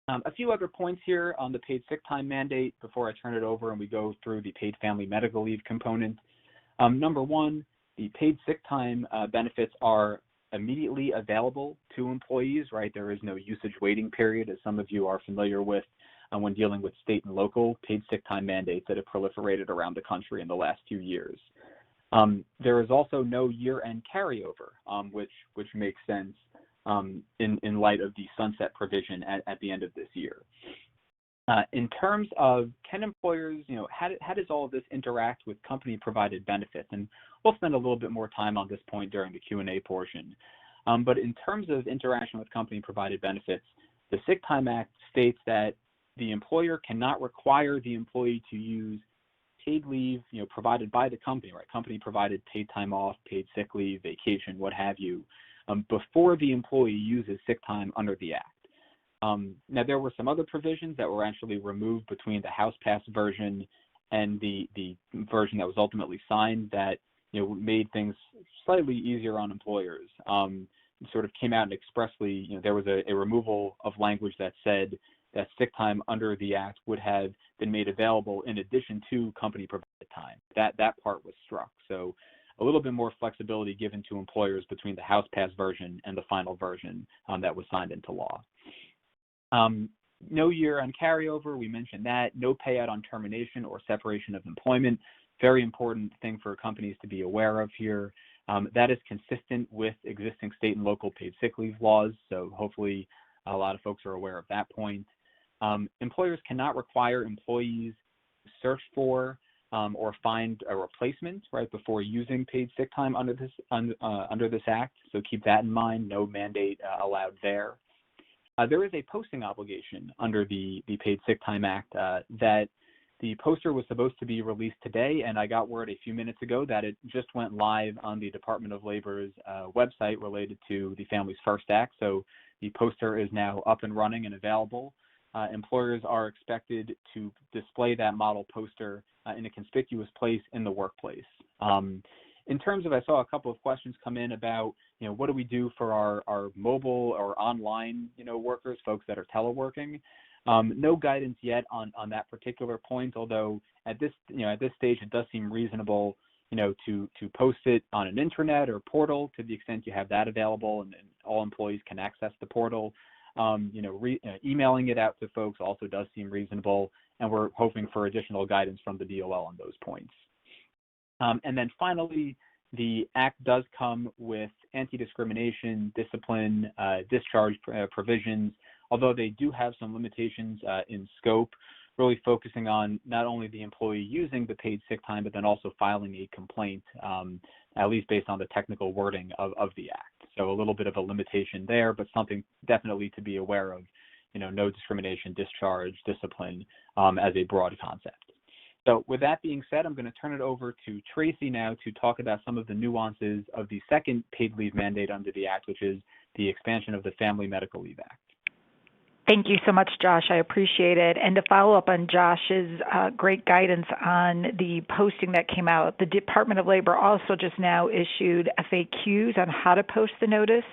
A few other points here on the paid sick time mandate before I turn it over and we go through the paid family medical leave component. Number 1, the paid sick time benefits are immediately available to employees, right? There is no usage waiting period, as some of you are familiar with when dealing with state and local paid sick time mandates that have proliferated around the country in the last few years. There is also no year-end carryover, which makes sense in light of the sunset provision at the end of this year. In terms of can employers, how does all of this interact with company-provided benefits? And we'll spend a little bit more time on this point during the Q&A portion. But in terms of interaction with company-provided benefits, the Sick Time Act states that the employer cannot require the employee to use paid leave, provided by the company, right? Company-provided paid time off, paid sick leave, vacation, what have you, before the employee uses sick time under the Act. Now, there were some other provisions that were actually removed between the House-passed version and the version that was ultimately signed that made things slightly easier on employers. Sort of came out and expressly, there was a removal of language that said that sick time under the Act would have been made available in addition to company-provided time. That part was struck. So a little bit more flexibility given to employers between the House-passed version and the final version that was signed into law. No year-end carryover, we mentioned that. No payout on termination or separation of employment. Very important thing for companies to be aware of here. That is consistent with existing state and local paid sick leave laws, so hopefully a lot of folks are aware of that point. Employers cannot require employees to search for or find a replacement right before using paid sick time under this Act, so keep that in mind. No mandate allowed there. There is a posting obligation under the Paid Sick Time Act that the poster was supposed to be released today, and I got word a few minutes ago that it just went live on the Department of Labor's website related to the Families First Act. So the poster is now up and running and available. Employers are expected to display that model poster in a conspicuous place in the workplace. In terms of, I saw a couple of questions come in about, what do we do for our mobile or online, workers, folks that are teleworking? No guidance yet on that particular point, although at this stage it does seem reasonable, to post it on an intranet or portal to the extent you have that available and all employees can access the portal. Emailing it out to folks also does seem reasonable, and we're hoping for additional guidance from the DOL on those points. And then finally, the Act does come with anti-discrimination, discipline, discharge provisions, although they do have some limitations in scope, really focusing on not only the employee using the paid sick time, but then also filing a complaint, at least based on the technical wording of the Act. So a little bit of a limitation there, but something definitely to be aware of, no discrimination, discharge, discipline as a broad concept. So with that being said, I'm going to turn it over to Tracy now to talk about some of the nuances of the second paid leave mandate under the Act, which is the expansion of the Family Medical Leave Act. Thank you so much, Josh. I appreciate it. And to follow up on Josh's great guidance on the posting that came out, the Department of Labor also just now issued FAQs on how to post the notice,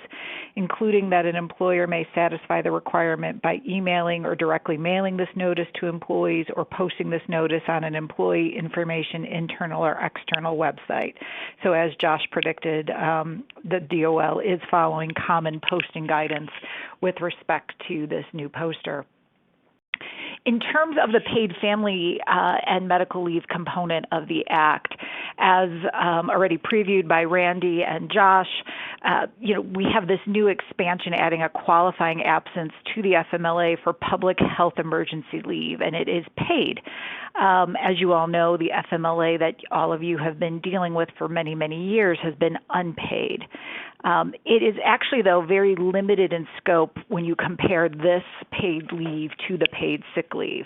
including that an employer may satisfy the requirement by emailing or directly mailing this notice to employees or posting this notice on an employee information internal or external website. So as Josh predicted, the DOL is following common posting guidance with respect to this new poster. In terms of the paid family and medical leave component of the Act, as already previewed by Randy and Josh, we have this new expansion adding a qualifying absence to the FMLA for public health emergency leave, and it is paid. As you all know, the FMLA that all of you have been dealing with for many, many years has been unpaid. It is actually, though, very limited in scope when you compare this paid leave to the paid sick leave.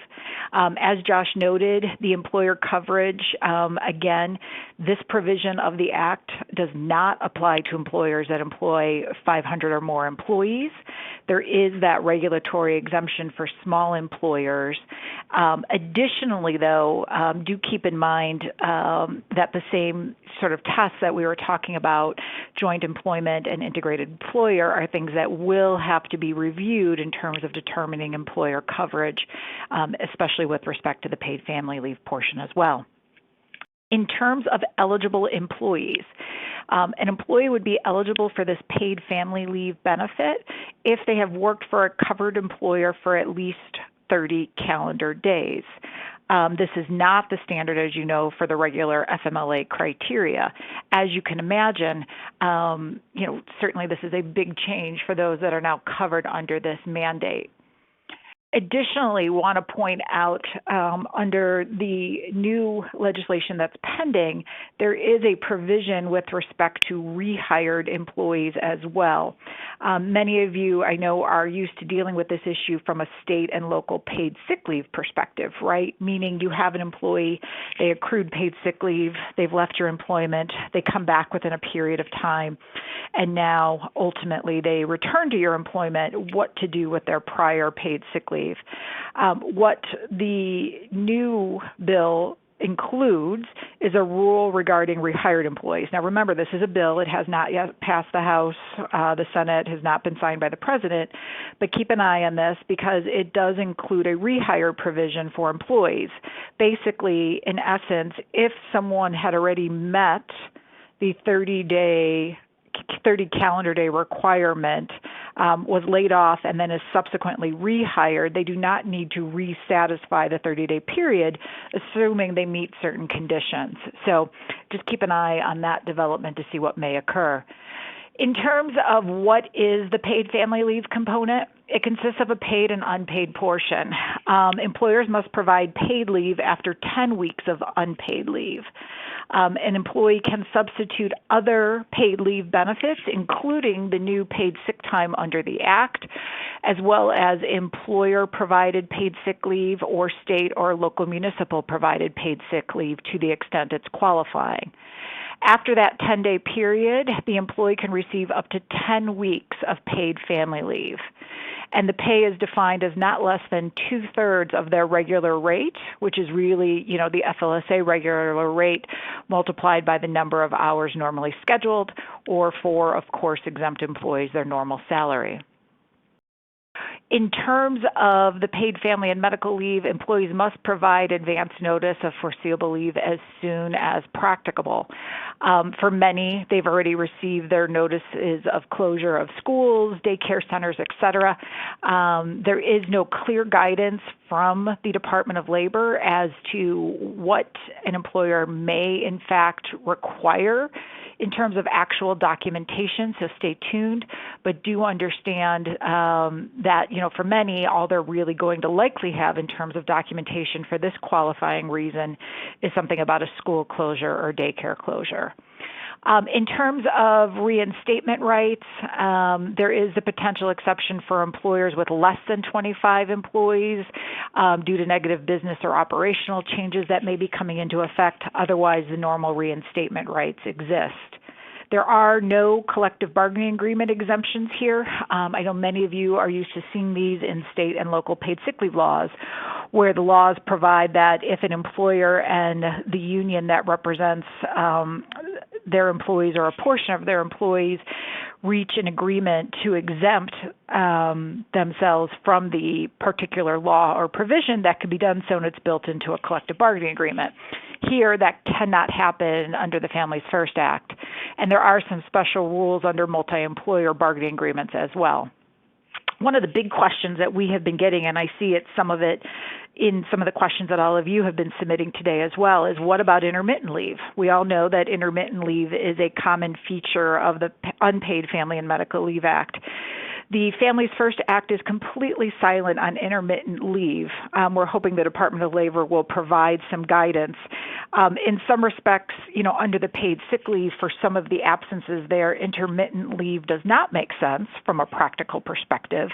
As Josh noted, the employer coverage, again, this provision of the Act does not apply to employers that employ 500 or more employees. There is that regulatory exemption for small employers. Additionally, though, do keep in mind that the same sort of tests that we were talking about, joint employment and integrated employer, are things that will have to be reviewed in terms of determining employer coverage, especially with respect to the paid family leave portion as well. In terms of eligible employees, an employee would be eligible for this paid family leave benefit if they have worked for a covered employer for at least 30 calendar days. This is not the standard, as you know, for the regular FMLA criteria. As you can imagine, certainly this is a big change for those that are now covered under this mandate. Additionally, want to point out under the new legislation that's pending, there is a provision with respect to rehired employees as well. Many of you, I know, are used to dealing with this issue from a state and local paid sick leave perspective, right? Meaning you have an employee, they accrued paid sick leave, they've left your employment, they come back within a period of time, and now ultimately they return to your employment. What to do with their prior paid sick leave? What the new bill includes is a rule regarding rehired employees. Now remember, this is a bill. It has not yet passed the House. The Senate has not been signed by the President, but keep an eye on this because it does include a rehire provision for employees. Basically, in essence, if someone had already met the 30 calendar day requirement, was laid off and then is subsequently rehired, they do not need to resatisfy the 30-day period, assuming they meet certain conditions. So just keep an eye on that development to see what may occur. In terms of what is the paid family leave component, it consists of a paid and unpaid portion. Employers must provide paid leave after 10 weeks of unpaid leave. An employee can substitute other paid leave benefits, including the new paid sick time under the Act, as well as employer-provided paid sick leave or state or local municipal provided paid sick leave to the extent it's qualifying. After that 10-day period, the employee can receive up to 10 weeks of paid family leave. And the pay is defined as not less than 2/3 of their regular rate, which is really, the FLSA regular rate multiplied by the number of hours normally scheduled, or for, of course, exempt employees, their normal salary. In terms of the paid family and medical leave, employees must provide advance notice of foreseeable leave as soon as practicable. For many, they've already received their notices of closure of schools, daycare centers, etc. There is no clear guidance from the Department of Labor as to what an employer may, in fact, require in terms of actual documentation, so stay tuned, but do understand that, for many, all they're really going to likely have in terms of documentation for this qualifying reason is something about a school closure or daycare closure. In terms of reinstatement rights, there is a potential exception for employers with less than 25 employees due to negative business or operational changes that may be coming into effect. Otherwise, the normal reinstatement rights exist. There are no collective bargaining agreement exemptions here. I know many of you are used to seeing these in state and local paid sick leave laws, where the laws provide that if an employer and the union that represents their employees or a portion of their employees reach an agreement to exempt themselves from the particular law or provision, that can be done so and it's built into a collective bargaining agreement. Here, that cannot happen under the Families First Act, and there are some special rules under multi-employer bargaining agreements as well. One of the big questions that we have been getting, and I see some of it in some of the questions that all of you have been submitting today as well, is what about intermittent leave? We all know that intermittent leave is a common feature of the Unpaid Family and Medical Leave Act. The Families First Act is completely silent on intermittent leave. We're hoping the Department of Labor will provide some guidance. In some respects, under the paid sick leave, for some of the absences there, intermittent leave does not make sense from a practical perspective.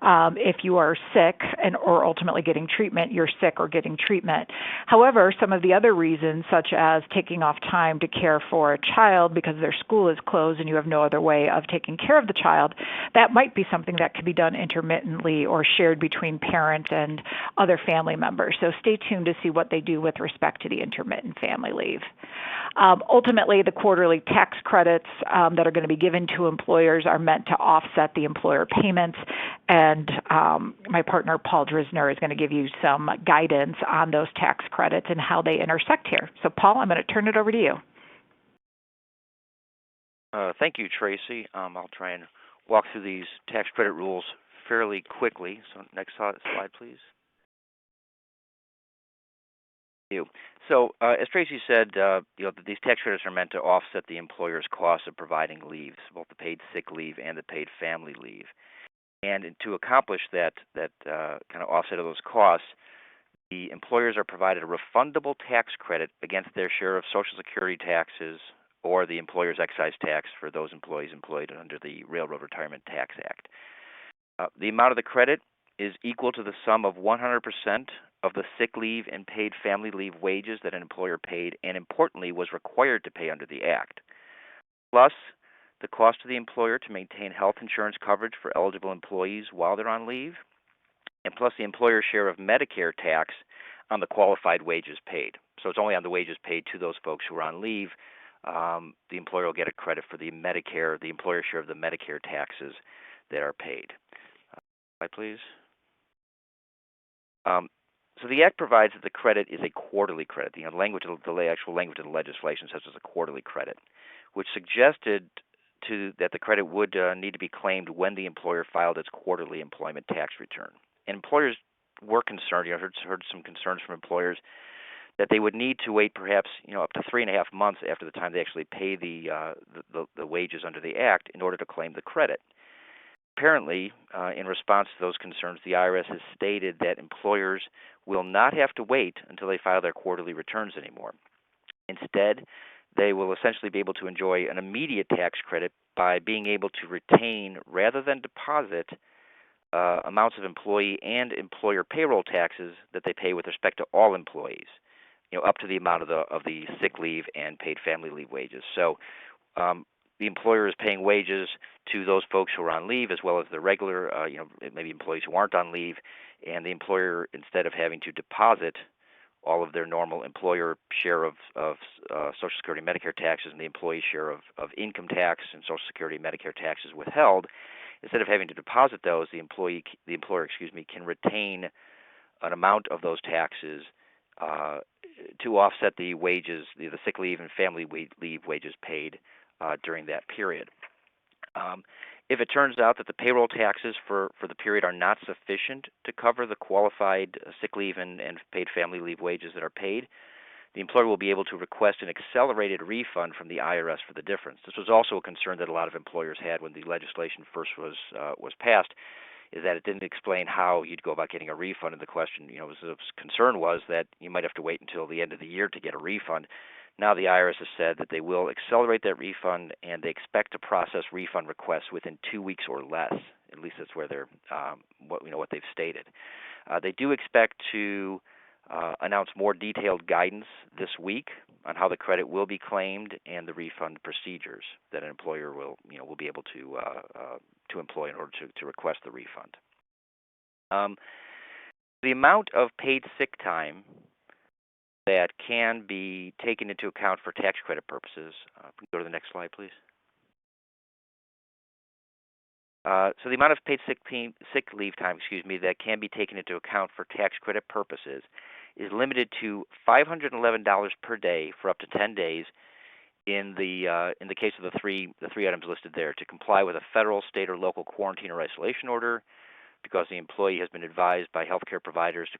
If you are sick or ultimately getting treatment, you're sick or getting treatment. However, some of the other reasons, such as taking off time to care for a child because their school is closed and you have no other way of taking care of the child, that might be something that can be done intermittently or shared between parent and other family members. So stay tuned to see what they do with respect to the intermittent family leave. Ultimately, the quarterly tax credits that are going to be given to employers are meant to offset the employer payments, and my partner Paul Drisner is going to give you some guidance on those tax credits and how they intersect here. So Paul, I'm going to turn it over to you. Thank you, Tracy. I'll try and walk through these tax credit rules fairly quickly. So next slide, please. Thank you. So as Tracy said, these tax credits are meant to offset the employer's costs of providing leaves, both the paid sick leave and the paid family leave. And to accomplish that kind of offset of those costs, the employers are provided a refundable tax credit against their share of Social Security taxes or the employer's excise tax for those employees employed under the Railroad Retirement Tax Act. The amount of the credit is equal to the sum of 100% of the sick leave and paid family leave wages that an employer paid and, importantly, was required to pay under the Act, plus the cost to the employer to maintain health insurance coverage for eligible employees while they're on leave, and plus the employer's share of Medicare tax on the qualified wages paid. So it's only on the wages paid to those folks who are on leave. The employer will get a credit for the Medicare, the employer's share of the Medicare taxes that are paid. Slide, please. So the Act provides that the credit is a quarterly credit. The actual language of the legislation says it's a quarterly credit, which suggested that the credit would need to be claimed when the employer filed its quarterly employment tax return. And employers were concerned. I heard some concerns from employers that they would need to wait perhaps up to 3.5 months after the time they actually pay the wages under the Act in order to claim the credit. Apparently, in response to those concerns, the IRS has stated that employers will not have to wait until they file their quarterly returns anymore. Instead, they will essentially be able to enjoy an immediate tax credit by being able to retain rather than deposit amounts of employee and employer payroll taxes that they pay with respect to all employees, up to the amount of the sick leave and paid family leave wages. So the employer is paying wages to those folks who are on leave as well as the regular, maybe employees who aren't on leave, and the employer, instead of having to deposit all of their normal employer share of Social Security and Medicare taxes and the employee share of income tax and Social Security and Medicare taxes withheld, instead of having to deposit those, the employer can retain an amount of those taxes to offset the wages, the sick leave and family leave wages paid during that period. If it turns out that the payroll taxes for the period are not sufficient to cover the qualified sick leave and paid family leave wages that are paid, the employer will be able to request an accelerated refund from the IRS for the difference. This was also a concern that a lot of employers had when the legislation first was passed, is that it didn't explain how you'd go about getting a refund. And the question, the concern was that you might have to wait until the end of the year to get a refund. Now the IRS has said that they will accelerate that refund, and they expect to process refund requests within 2 weeks or less. At least that's where they're what they've stated. They do expect to announce more detailed guidance this week on how the credit will be claimed and the refund procedures that an employer will be able to employ in order to request the refund. The amount of paid sick time that can be taken into account for tax credit purposes. Go to the next slide, please. So the amount of paid sick leave time, that can be taken into account for tax credit purposes is limited to $511 per day for up to 10 days. In the case of the three items listed there, to comply with a federal, state, or local quarantine or isolation order, because the employee has been advised by healthcare providers to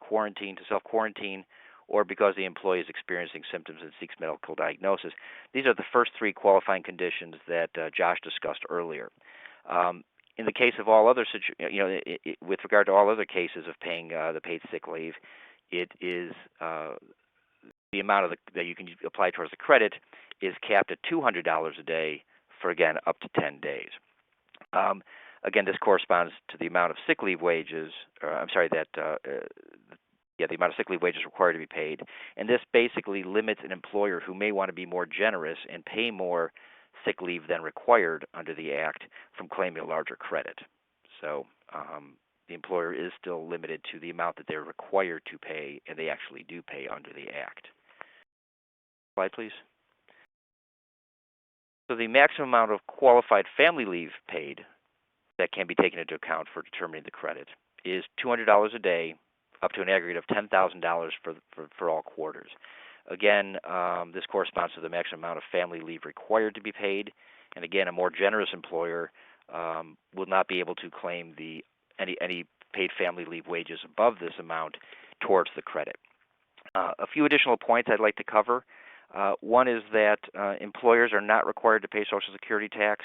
self-quarantine, or because the employee is experiencing symptoms and seeks medical diagnosis. These are the first three qualifying conditions that Josh discussed earlier. In the case of all other with regard to all other cases of paying the paid sick leave, it is the amount that you can apply towards the credit is capped at $200 a day for, again, up to 10 days. Again, this corresponds to the amount of sick leave wages. The amount of sick leave wages required to be paid, and this basically limits an employer who may want to be more generous and pay more sick leave than required under the Act from claiming a larger credit. So the employer is still limited to the amount that they're required to pay, and they actually do pay under the Act. Slide, please. So the maximum amount of qualified family leave paid that can be taken into account for determining the credit is $200 a day, up to an aggregate of $10,000 for all quarters. Again, this corresponds to the maximum amount of family leave required to be paid. And again, a more generous employer will not be able to claim any paid family leave wages above this amount towards the credit. A few additional points I'd like to cover. One is that employers are not required to pay Social Security tax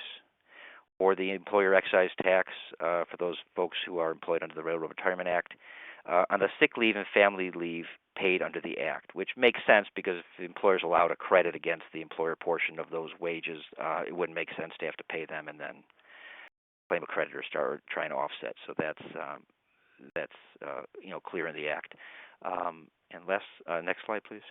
or the employer excise tax for those folks who are employed under the Railroad Retirement Act, on the sick leave and family leave paid under the Act, which makes sense because if the employer is allowed a credit against the employer portion of those wages, it wouldn't make sense to have to pay them and then claim a credit or start trying to offset. So that's clear in the Act. And next slide, please.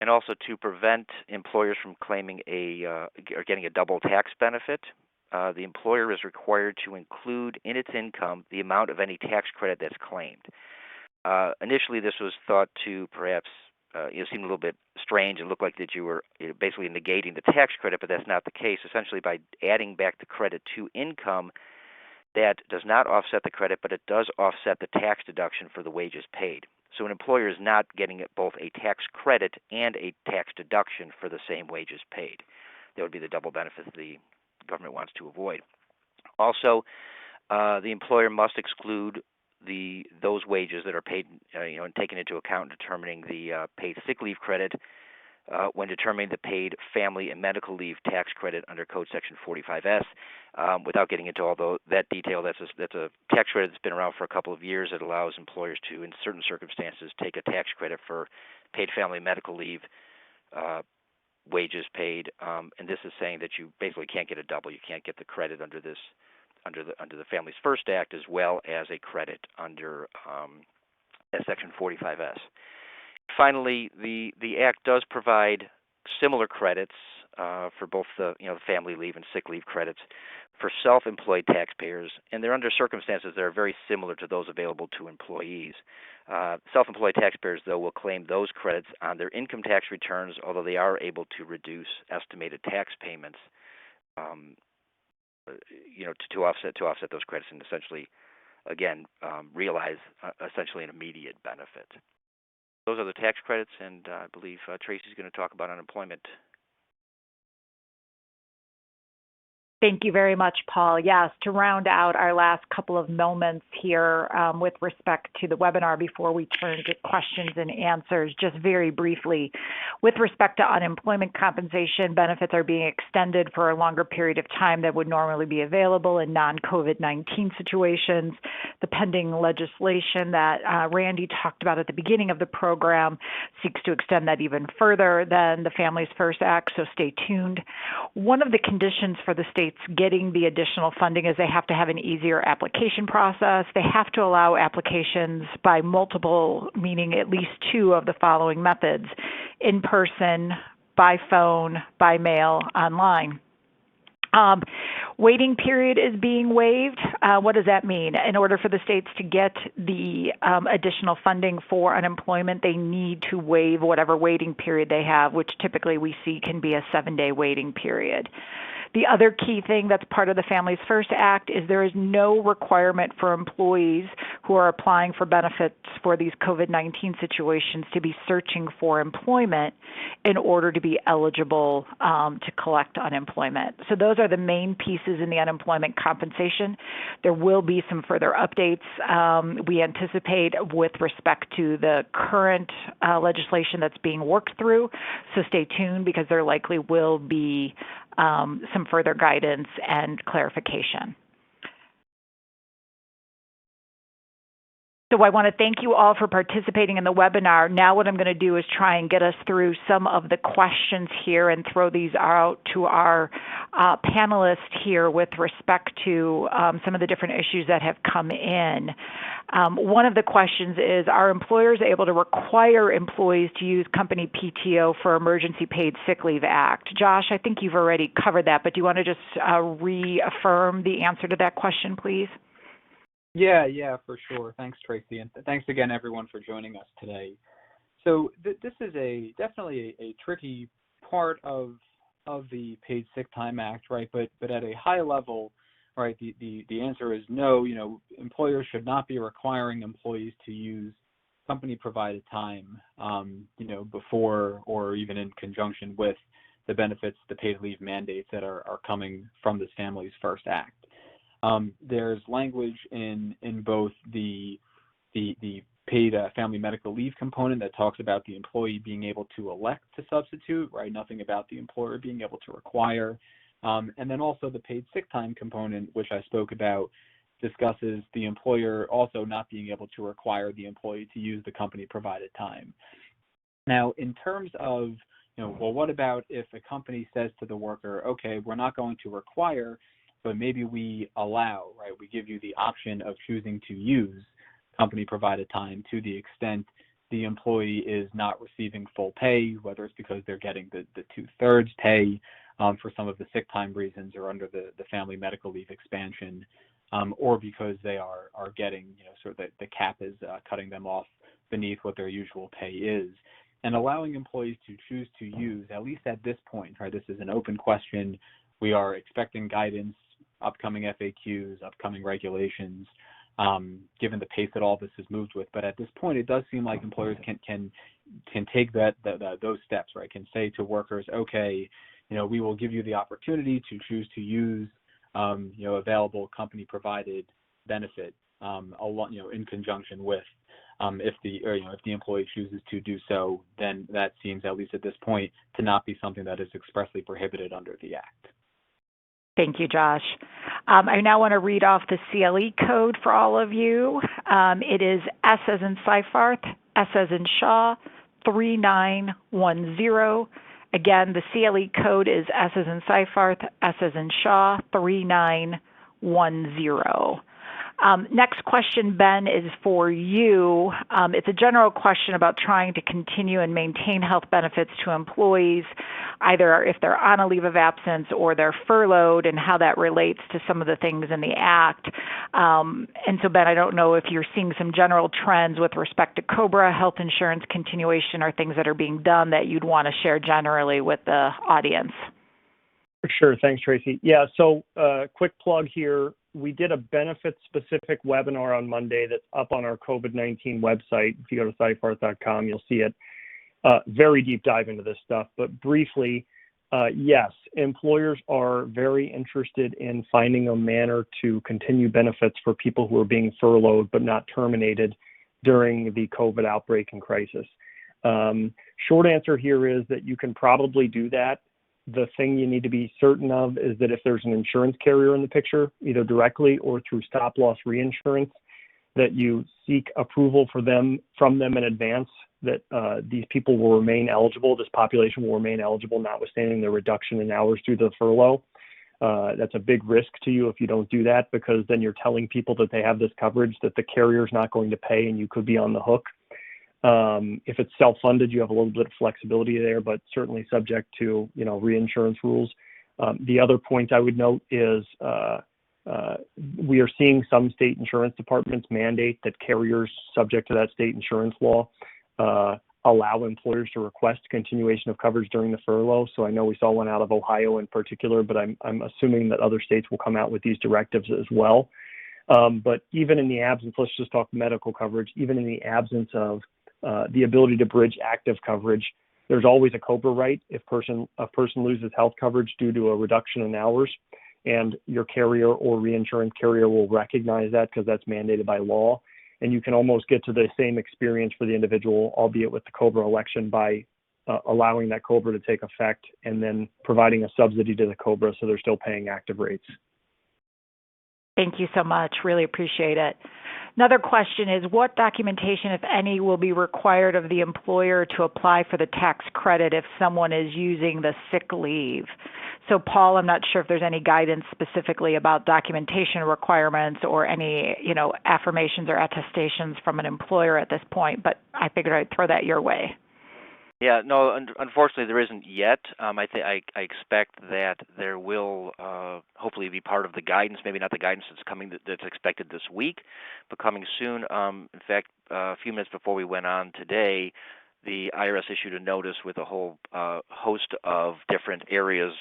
And also to prevent employers from claiming or getting a double tax benefit, the employer is required to include in its income the amount of any tax credit that's claimed. Initially, this was thought to perhaps seem a little bit strange. It looked like that you were basically negating the tax credit, but that's not the case. Essentially, by adding back the credit to income, that does not offset the credit, but it does offset the tax deduction for the wages paid. So an employer is not getting both a tax credit and a tax deduction for the same wages paid. That would be the double benefit the government wants to avoid. Also, the employer must exclude those wages that are paid, and taken into account in determining the paid sick leave credit when determining the paid family and medical leave tax credit under Code Section 45S. Without getting into all that detail, that's a tax credit that's been around for a couple of years. It allows employers to, in certain circumstances, take a tax credit for paid family medical leave wages paid, and this is saying that you basically can't get a double. You can't get the credit under the Families First Act as well as a credit under Section 45S. Finally, the Act does provide similar credits for both the family leave and sick leave credits for self-employed taxpayers, and they're under circumstances that are very similar to those available to employees. Self-employed taxpayers, though, will claim those credits on their income tax returns, although they are able to reduce estimated tax payments, to offset those credits and essentially, again, realize essentially an immediate benefit. Those are the tax credits, and I believe Tracy's going to talk about unemployment. Thank you very much, Paul. Yes, to round out our last couple of moments here with respect to the webinar before we turn to questions and answers, just very briefly, with respect to unemployment compensation, benefits are being extended for a longer period of time that would normally be available in non-COVID-19 situations. The pending legislation that Randy talked about at the beginning of the program seeks to extend that even further than the Families First Act, so stay tuned. One of the conditions for the states getting the additional funding is they have to have an easier application process. They have to allow applications by multiple, meaning at least two of the following methods: in person, by phone, by mail, online. Waiting period is being waived. What does that mean? In order for the states to get the additional funding for unemployment, they need to waive whatever waiting period they have, which typically we see can be a 7-day waiting period. The other key thing that's part of the Families First Act is there is no requirement for employees who are applying for benefits for these COVID-19 situations to be searching for employment in order to be eligible to collect unemployment. So those are the main pieces in the unemployment compensation. There will be some further updates we anticipate with respect to the current legislation that's being worked through. So stay tuned because there likely will be some further guidance and clarification. So I want to thank you all for participating in the webinar. Now what I'm going to do is try and get us through some of the questions here and throw these out to our panelists here with respect to some of the different issues that have come in. One of the questions is, are employers able to require employees to use company PTO for Emergency Paid Sick Leave Act? Josh, I think you've already covered that, but do you want to just reaffirm the answer to that question, please? Yeah, for sure. Thanks, Tracy, and thanks again, everyone, for joining us today. So this is definitely a tricky part of the Paid Sick Time Act, right? But at a high level, right, the answer is no. Employers should not be requiring employees to use company-provided time, before or even in conjunction with the benefits, the paid leave mandates that are coming from this Families First Act. There's language in both the paid family medical leave component that talks about the employee being able to elect to substitute, right? Nothing about the employer being able to require. And then also the paid sick time component, which I spoke about, discusses the employer also not being able to require the employee to use the company-provided time. Now, in terms of, well, what about if a company says to the worker, okay, we're not going to require, but maybe we allow, right? We give you the option of choosing to use company-provided time to the extent the employee is not receiving full pay, whether it's because they're getting the 2/3 pay for some of the sick time reasons or under the family medical leave expansion, or because they are getting, sort of the cap is cutting them off beneath what their usual pay is. And allowing employees to choose to use, at least at this point, right? This is an open question. We are expecting guidance, upcoming FAQs, upcoming regulations, given the pace that all this has moved with. But at this point, it does seem like employers can take those steps, right? Can say to workers, okay, we will give you the opportunity to choose to use, available company-provided benefit, in conjunction with, if the employee chooses to do so, then that seems, at least at this point, to not be something that is expressly prohibited under the Act. Thank you, Josh. I now want to read off the CLE code for all of you. It is S as in Seyfarth, S as in Shaw, 3910. Again, the CLE code is S as in Seyfarth, S as in Shaw, 3910. Next question, Ben, is for you. It's a general question about trying to continue and maintain health benefits to employees, either if they're on a leave of absence or they're furloughed, and how that relates to some of the things in the Act. And so, Ben, I don't know if you're seeing some general trends with respect to COBRA, health insurance continuation, or things that are being done that you'd want to share generally with the audience. Sure. Thanks, Tracy. Yeah, so quick plug here. We did a benefit-specific webinar on Monday that's up on our COVID-19 website. If you go to seyfarth.com, you'll see it. Very deep dive into this stuff. But briefly, yes, employers are very interested in finding a manner to continue benefits for people who are being furloughed but not terminated during the COVID outbreak and crisis. Short answer here is that you can probably do that. The thing you need to be certain of is that if there's an insurance carrier in the picture, either directly or through stop-loss reinsurance, that you seek approval from them in advance, that these people will remain eligible, this population will remain eligible, notwithstanding the reduction in hours due to the furlough. That's a big risk to you if you don't do that, because then you're telling people that they have this coverage that the carrier's not going to pay and you could be on the hook. If it's self-funded, you have a little bit of flexibility there, but certainly subject to, reinsurance rules. The other point I would note is we are seeing some state insurance departments mandate that carriers subject to that state insurance law allow employers to request continuation of coverage during the furlough. So I know we saw one out of Ohio in particular, but I'm assuming that other states will come out with these directives as well. But even in the absence, let's just talk medical coverage, even in the absence of the ability to bridge active coverage, there's always a COBRA right if a person loses health coverage due to a reduction in hours, and your carrier or reinsurance carrier will recognize that because that's mandated by law. And you can almost get to the same experience for the individual, albeit with the COBRA election, by allowing that COBRA to take effect and then providing a subsidy to the COBRA so they're still paying active rates. Thank you so much. Really appreciate it. Another question is, what documentation, if any, will be required of the employer to apply for the tax credit if someone is using the sick leave? So, Paul, I'm not sure if there's any guidance specifically about documentation requirements or any, affirmations or attestations from an employer at this point, but I figured I'd throw that your way. Yeah, no, unfortunately there isn't yet. I expect that there will hopefully be part of the guidance, maybe not the guidance that's expected this week, but coming soon. In fact, a few minutes before we went on today, the IRS issued a notice with a whole host of different areas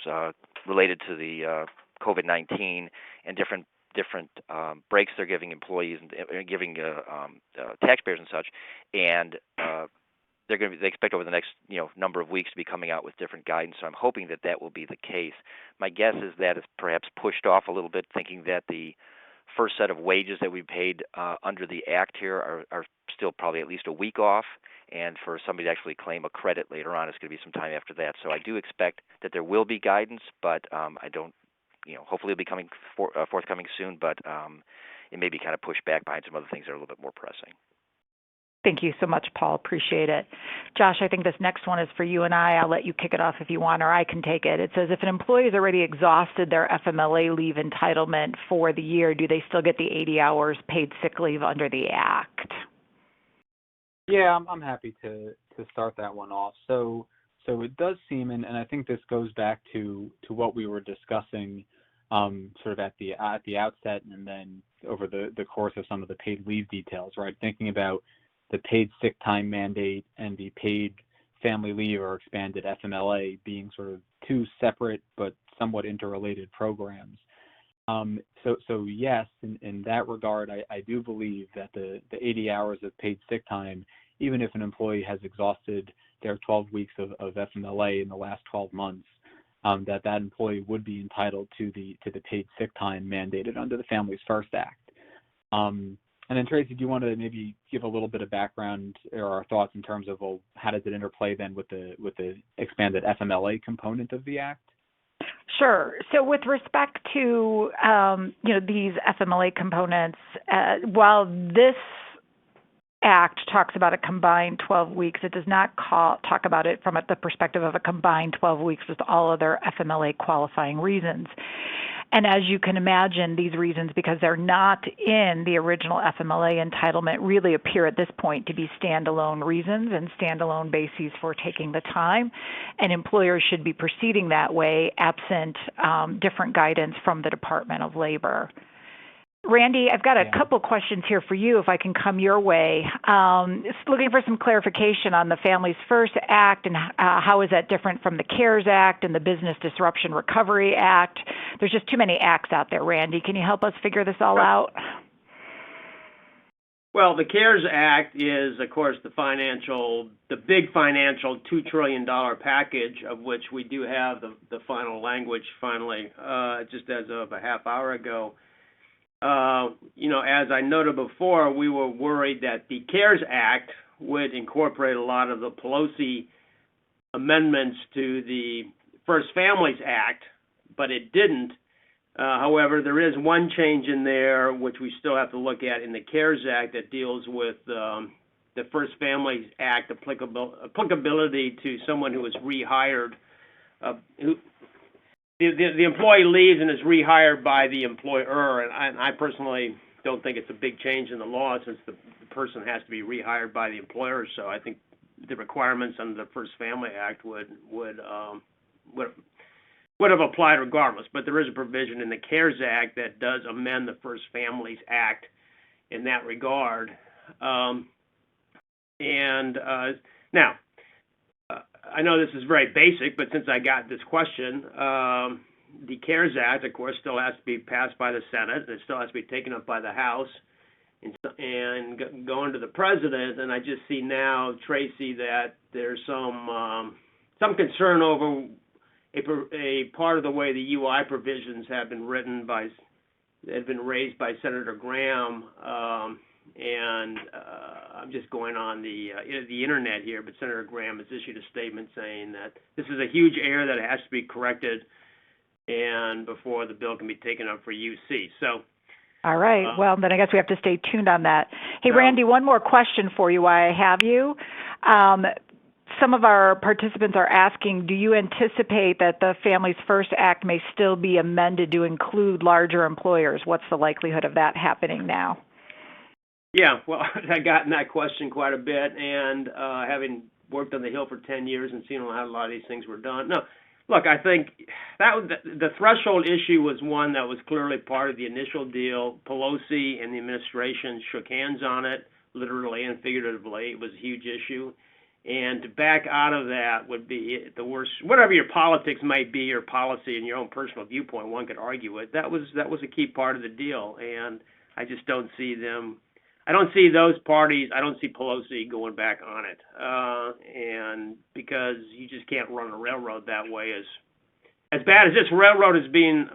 related to the COVID-19 and different breaks they're giving employees and giving taxpayers and such, and they expect over the next number of weeks to be coming out with different guidance. So I'm hoping that will be the case. My guess is that it's perhaps pushed off a little bit, thinking that the first set of wages that we paid under the Act here are still probably at least a week off, and for somebody to actually claim a credit later on, it's going to be some time after that. So I do expect that there will be guidance, but I don't, hopefully it'll be coming forthcoming soon, but it may be kind of pushed back behind some other things that are a little bit more pressing. Thank you so much, Paul. Appreciate it. Josh, I think this next one is for you and I. I'll let you kick it off if you want, or I can take it. It says, if an employee has already exhausted their FMLA leave entitlement for the year, do they still get the 80 hours paid sick leave under the Act? Yeah, I'm happy to start that one off. So it does seem, and I think this goes back to what we were discussing sort of at the outset, and then over the course of some of the paid leave details, right? Thinking about the paid sick time mandate and the paid family leave or expanded FMLA being sort of two separate but somewhat interrelated programs. So yes, in that regard, I do believe that the 80 hours of paid sick time, even if an employee has exhausted their 12 weeks of FMLA in the last 12 months, that employee would be entitled to the paid sick time mandated under the Families First Act. And then Tracy, do you want to maybe give a little bit of background or our thoughts in terms of, well, how does it interplay then with the expanded FMLA component of the Act? Sure. So with respect to these FMLA components, while this Act talks about a combined 12 weeks, it does not talk about it from the perspective of a combined 12 weeks with all other FMLA qualifying reasons. And as you can imagine, these reasons, because they're not in the original FMLA entitlement, really appear at this point to be standalone reasons and standalone bases for taking the time. And employers should be proceeding that way absent different guidance from the Department of Labor. Randy, I've got a couple questions here for you, if I can come your way. Looking for some clarification on the Families First Act and how is that different from the CARES Act and the Business Disruption Recovery Act. There's just too many acts out there, Randy. Can you help us figure this all out? Well, the CARES Act is, of course, the big financial $2 trillion package, of which we do have the final language finally, just as of a half hour ago. As I noted before, we were worried that the CARES Act would incorporate a lot of the Pelosi amendments to the First Families Act, but it didn't. However, there is one change in there which we still have to look at in the CARES Act that deals with the First Families Act applicability to someone who is rehired, The employee leaves and is rehired by the employer, and I personally don't think it's a big change in the law since the person has to be rehired by the employer. So I think the requirements under the First Family Act would have applied regardless. But there is a provision in the CARES Act that does amend the First Families Act in that regard. Now, I know this is very basic, but since I got this question, the CARES Act, of course, still has to be passed by the Senate. It still has to be taken up by the House and going to the President. And I just see now, Tracy, that there's some concern over a part of the way the UI provisions have been raised by Senator Graham. And I'm just going on the internet here, but Senator Graham has issued a statement saying that this is a huge error that has to be corrected, and before the bill can be taken up for UC. So, all right. Well, then I guess we have to stay tuned on that. Hey, Randy, one more question for you while I have you. Some of our participants are asking, do you anticipate that the Families First Act may still be amended to include larger employers? What's the likelihood of that happening now? Yeah, well, I've gotten that question quite a bit, and having worked on the Hill for 10 years and seen how a lot of these things were done. No, look, I think the threshold issue was one that was clearly part of the initial deal. Pelosi and the administration shook hands on it, literally and figuratively. It was a huge issue. And to back out of that would be the worst. Whatever your politics might be, your policy and your own personal viewpoint, one could argue it. That was a key part of the deal, and I just don't see them. I don't see those parties. I don't see Pelosi going back on it, and because you just can't run a railroad that way. As bad as this railroad is being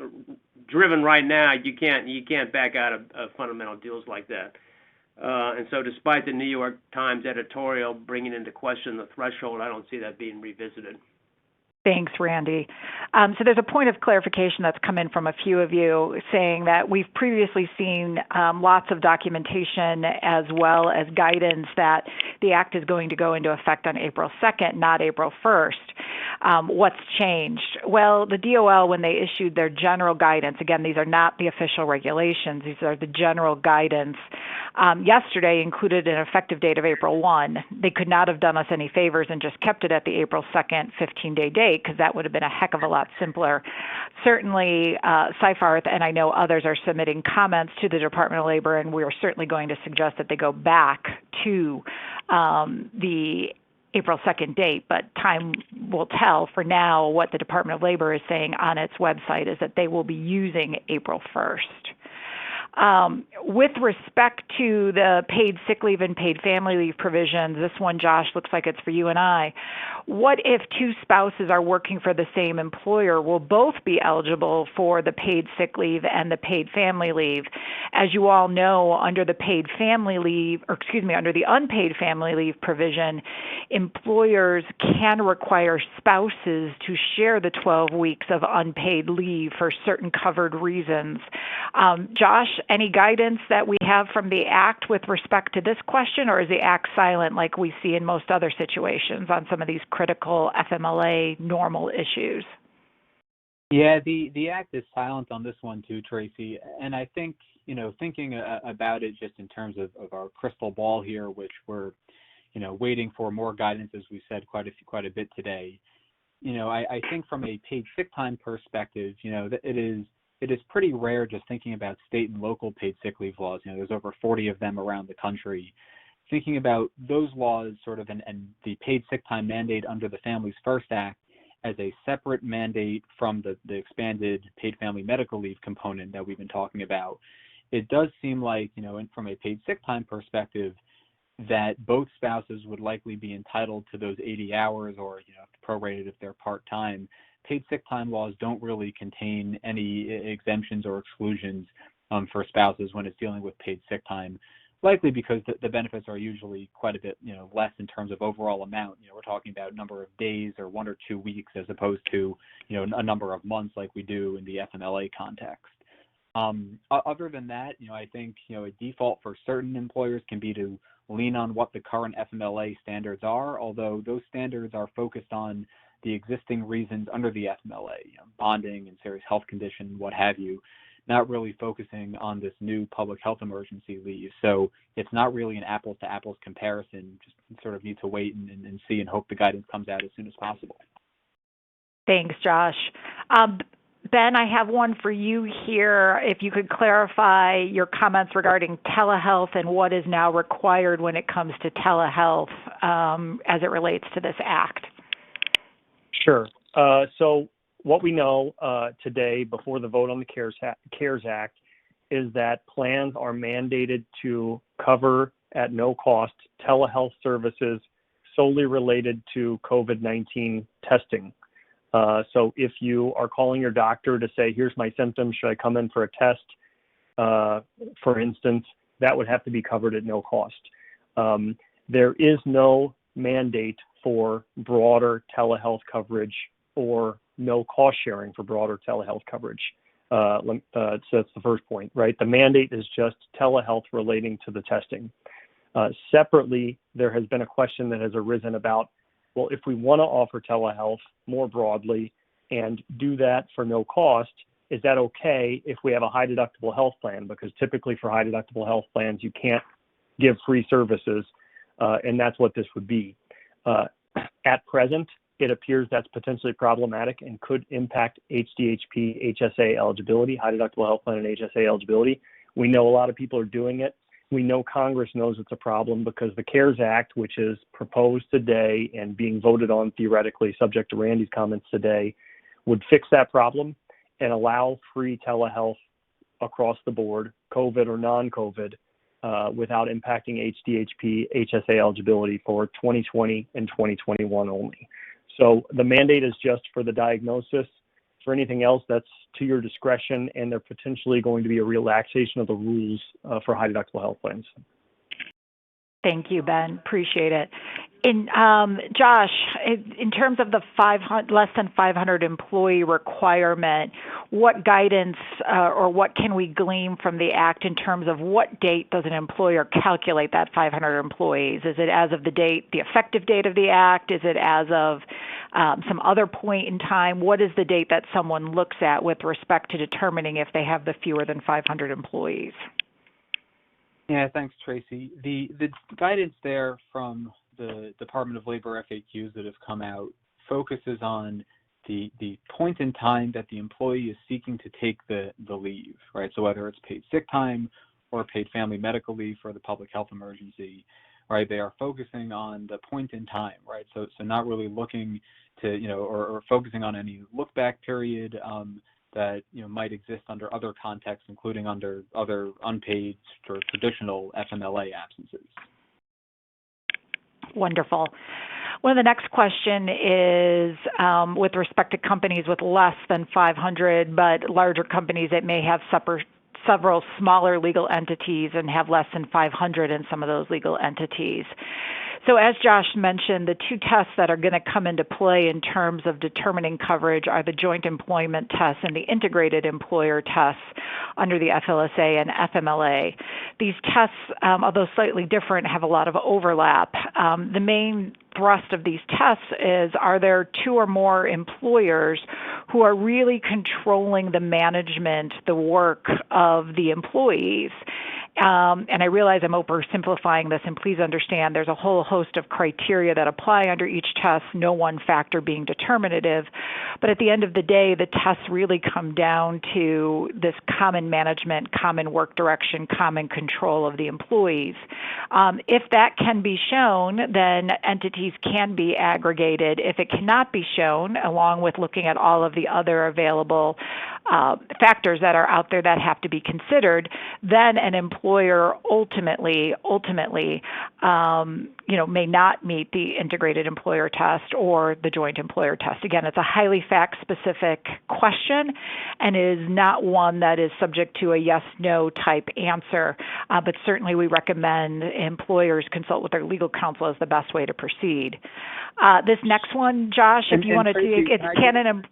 driven right now, you can't back out of fundamental deals like that. And so despite the New York Times editorial bringing into question the threshold, I don't see that being revisited. Thanks, Randy. So there's a point of clarification that's come in from a few of you saying that we've previously seen lots of documentation as well as guidance that the Act is going to go into effect on April 2nd, not April 1st. What's changed? Well, the DOL, when they issued their general guidance, again, these are not the official regulations, these are the general guidance, yesterday included an effective date of April 1. They could not have done us any favors and just kept it at the April 2nd 15-day date, because that would have been a heck of a lot simpler. Certainly, Seyfarth and I know others are submitting comments to the Department of Labor, and we are certainly going to suggest that they go back to the April 2nd date, but time will tell. For now, what the Department of Labor is saying on its website is that they will be using April 1st. With respect to the paid sick leave and paid family leave provisions, this one, Josh, looks like it's for you and I. What if two spouses are working for the same employer? Will both be eligible for the paid sick leave and the paid family leave? As you all know, under the paid family leave, under the unpaid family leave provision, employers can require spouses to share the 12 weeks of unpaid leave for certain covered reasons. Josh, any guidance that we have from the Act with respect to this question, or is the Act silent like we see in most other situations on some of these critical FMLA normal issues? Yeah, the Act is silent on this one too, Tracy. And I think, thinking about it just in terms of our crystal ball here, which we're, waiting for more guidance, as we said quite a bit today. I think from a paid sick time perspective, it is pretty rare just thinking about state and local paid sick leave laws. There's over 40 of them around the country. Thinking about those laws sort of and the paid sick time mandate under the Families First Act as a separate mandate from the expanded paid family medical leave component that we've been talking about, it does seem like, and from a paid sick time perspective, that both spouses would likely be entitled to those 80 hours or, prorated if they're part-time. Paid sick time laws don't really contain any exemptions or exclusions for spouses when it's dealing with paid sick time, likely because the benefits are usually quite a bit, less in terms of overall amount. We're talking about number of days or 1 or 2 weeks as opposed to, a number of months like we do in the FMLA context. Other than that, I think, a default for certain employers can be to lean on what the current FMLA standards are, although those standards are focused on the existing reasons under the FMLA, bonding and serious health condition, what have you, not really focusing on this new public health emergency leave. So it's not really an apples to apples comparison, just sort of need to wait and see and hope the guidance comes out as soon as possible. Thanks, Josh. Ben, I have one for you here. If you could clarify your comments regarding telehealth and what is now required when it comes to telehealth as it relates to this Act. Sure. So what we know today before the vote on the CARES Act is that plans are mandated to cover at no cost telehealth services solely related to COVID-19 testing. So if you are calling your doctor to say, here's my symptoms, should I come in for a test, for instance, that would have to be covered at no cost. There is no mandate for broader telehealth coverage or no cost sharing for broader telehealth coverage. So that's the first point, right? The mandate is just telehealth relating to the testing. Separately, there has been a question that has arisen about, well, if we want to offer telehealth more broadly and do that for no cost, is that okay if we have a high deductible health plan? Because typically for high deductible health plans, you can't give free services, and that's what this would be. At present, it appears that's potentially problematic and could impact HDHP, HSA eligibility, high deductible health plan and HSA eligibility. We know a lot of people are doing it. We know Congress knows it's a problem because the CARES Act, which is proposed today and being voted on theoretically, subject to Randy's comments today, would fix that problem and allow free telehealth across the board, COVID or non-COVID, without impacting HDHP, HSA eligibility for 2020 and 2021 only. So the mandate is just for the diagnosis. For anything else, that's to your discretion, and they're potentially going to be a relaxation of the rules for high deductible health plans. Thank you, Ben. Appreciate it. In Josh, in terms of the less than 500 employee requirement, what guidance or what can we glean from the Act in terms of what date does an employer calculate that 500 employees? Is it as of the effective date of the Act? Is it as of some other point in time? What is the date that someone looks at with respect to determining if they have the fewer than 500 employees? Yeah, thanks, Tracy. The guidance there from the Department of Labor FAQs that have come out focuses on the point in time that the employee is seeking to take the leave, right? So whether it's paid sick time or paid family medical leave for the public health emergency, right? They are focusing on the point in time, right? So not really looking to, or focusing on any look back period that might exist under other contexts, including under other unpaid or traditional FMLA absences. Wonderful. Well, the next question is with respect to companies with less than 500, but larger companies that may have several smaller legal entities and have less than 500 in some of those legal entities. So as Josh mentioned, the two tests that are going to come into play in terms of determining coverage are the joint employment test and the integrated employer tests under the FLSA and FMLA. These tests, although slightly different, have a lot of overlap. The main thrust of these tests is, are there two or more employers who are really controlling the management, the work of the employees? And I realize I'm oversimplifying this, and please understand there's a whole host of criteria that apply under each test, no one factor being determinative. But at the end of the day, the tests really come down to this common management, common work direction, common control of the employees. If that can be shown, then entities can be aggregated. If it cannot be shown, along with looking at all of the other available factors that are out there that have to be considered, then an employer ultimately, may not meet the integrated employer test or the joint employer test. Again, it's a highly fact-specific question and is not one that is subject to a yes/no type answer. But certainly, we recommend employers consult with their legal counsel as the best way to proceed. This next one, Josh, if you want to take it, can an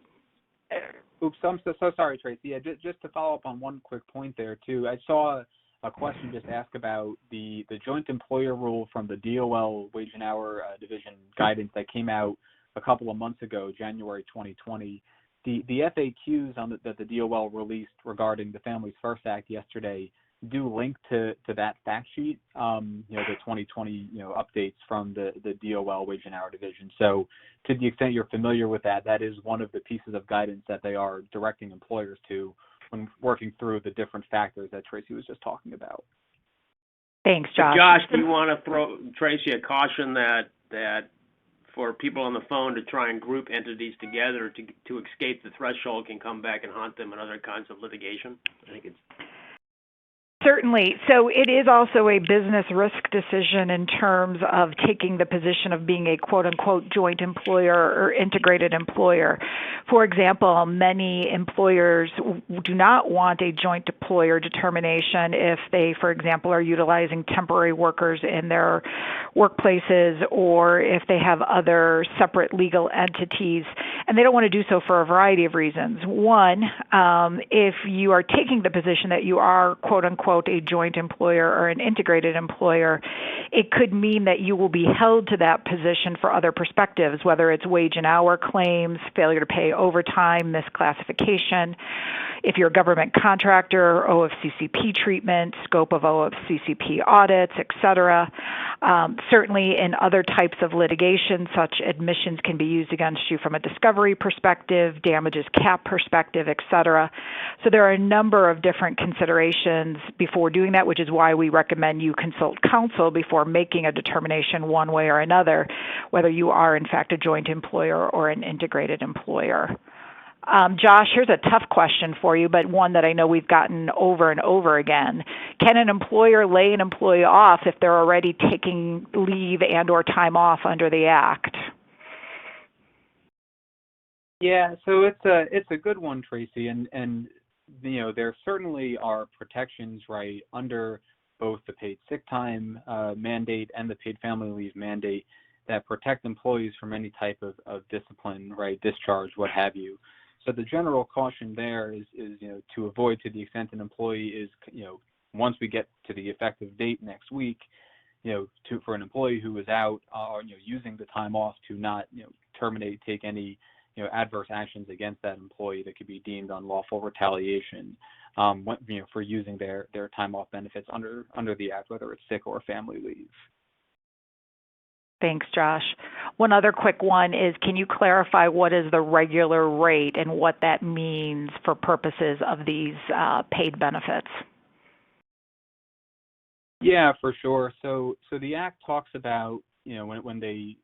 Oops, I'm so sorry, Tracy. Yeah, just to follow up on one quick point there, too. I saw a question just asked about the joint employer rule from the DOL Wage and Hour Division guidance that came out a couple of months ago, January 2020. The FAQs that the DOL released regarding the Families First Act yesterday do link to that fact sheet, the 2020 updates from the DOL Wage and Hour Division. So to the extent you're familiar with that, that is one of the pieces of guidance that they are directing employers to when working through the different factors that Tracy was just talking about. Thanks, Josh. Josh, do you want to throw Tracy a caution that for people on the phone to try and group entities together to escape the threshold can come back and haunt them in other kinds of litigation? I think it's Certainly. So it is also a business risk decision in terms of taking the position of being a quote-unquote joint employer or integrated employer. For example, many employers do not want a joint employer determination if they, for example, are utilizing temporary workers in their workplaces or if they have other separate legal entities, and they don't want to do so for a variety of reasons. One, if you are taking the position that you are quote-unquote a joint employer or an integrated employer, it could mean that you will be held to that position for other perspectives, whether it's wage and hour claims, failure to pay overtime, misclassification. If you're a government contractor, OFCCP treatment, scope of OFCCP audits, et cetera. Certainly in other types of litigation, such admissions can be used against you from a discovery perspective, damages cap perspective, et cetera. So there are a number of different considerations before doing that, which is why we recommend you consult counsel before making a determination one way or another, whether you are in fact a joint employer or an integrated employer. Josh, here's a tough question for you, but one that I know we've gotten over and over again. Can an employer lay an employee off if they're already taking leave and or time off under the Act? Yeah, so it's a good one, Tracy, and there certainly are protections, right, under both the paid sick time mandate and the paid family leave mandate that protect employees from any type of discipline, right, discharge, what have you. So the general caution there is to avoid, to the extent an employee is, once we get to the effective date next week, for an employee who is out, using the time off to not, terminate, take any, adverse actions against that employee that could be deemed unlawful retaliation, for using their time off benefits under the Act, whether it's sick or family leave. Thanks, Josh. One other quick one is, can you clarify what is the regular rate and what that means for purposes of these paid benefits? Yeah, for sure. So the Act talks about, when they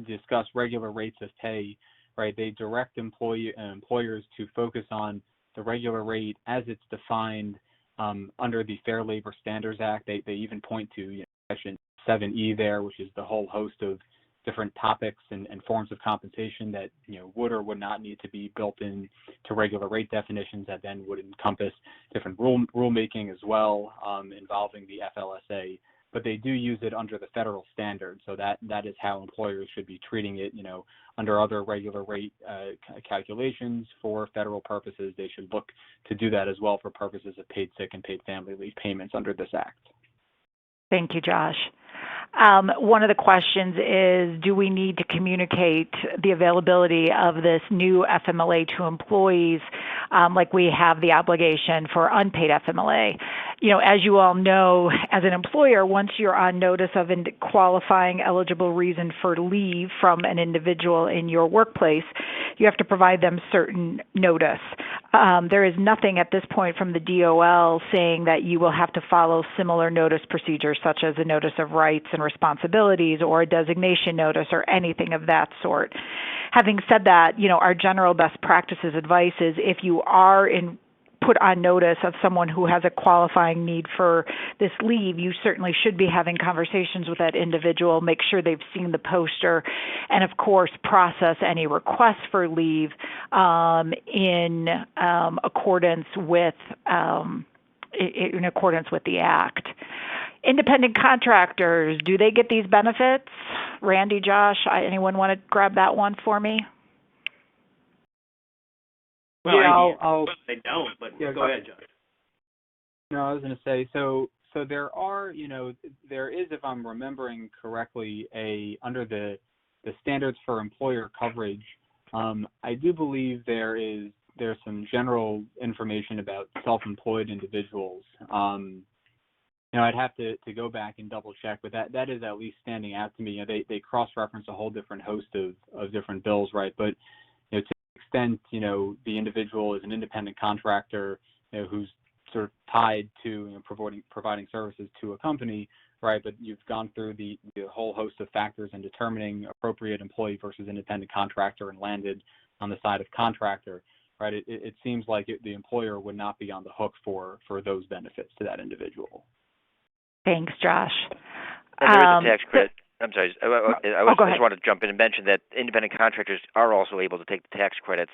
discuss regular rates of pay, right, they direct employers to focus on the regular rate as it's defined under the Fair Labor Standards Act. They even point to Section 7E there, which is the whole host of different topics and forms of compensation that would or would not need to be built in to regular rate definitions that then would encompass different rulemaking as well involving the FLSA. But they do use it under the federal standard, so that is how employers should be treating it. Under other regular rate calculations for federal purposes, they should look to do that as well for purposes of paid sick and paid family leave payments under this Act. Thank you, Josh. One of the questions is, do we need to communicate the availability of this new FMLA to employees like we have the obligation for unpaid FMLA? As you all know, as an employer, once you're on notice of a qualifying eligible reason for leave from an individual in your workplace, you have to provide them certain notice. There is nothing at this point from the DOL saying that you will have to follow similar notice procedures, such as a notice of rights and responsibilities or a designation notice or anything of that sort. Having said that, our general best practices advice is, if you are put on notice of someone who has a qualifying need for this leave, you certainly should be having conversations with that individual, make sure they've seen the poster, and of course process any requests for leave in accordance with the Act. Independent contractors, do they get these benefits? Randy, Josh, anyone want to grab that one for me? Well, yeah, they don't, but yeah, go ahead, Josh. No, I was going to say, so there are, there is, if I'm remembering correctly, under the standards for employer coverage, I do believe there's some general information about self-employed individuals. I'd have to go back and double check, but that is at least standing out to me. They cross-reference a whole different host of different bills, right? But to the extent the individual is an independent contractor who's sort of tied to providing services to a company, right? But you've gone through the whole host of factors in determining appropriate employee versus independent contractor and landed on the side of contractor, right? It seems like the employer would not be on the hook for those benefits to that individual. Thanks, Josh. And there is a tax credit. I'm sorry. Go ahead. Just wanted to jump in and mention that independent contractors are also able to take the tax credits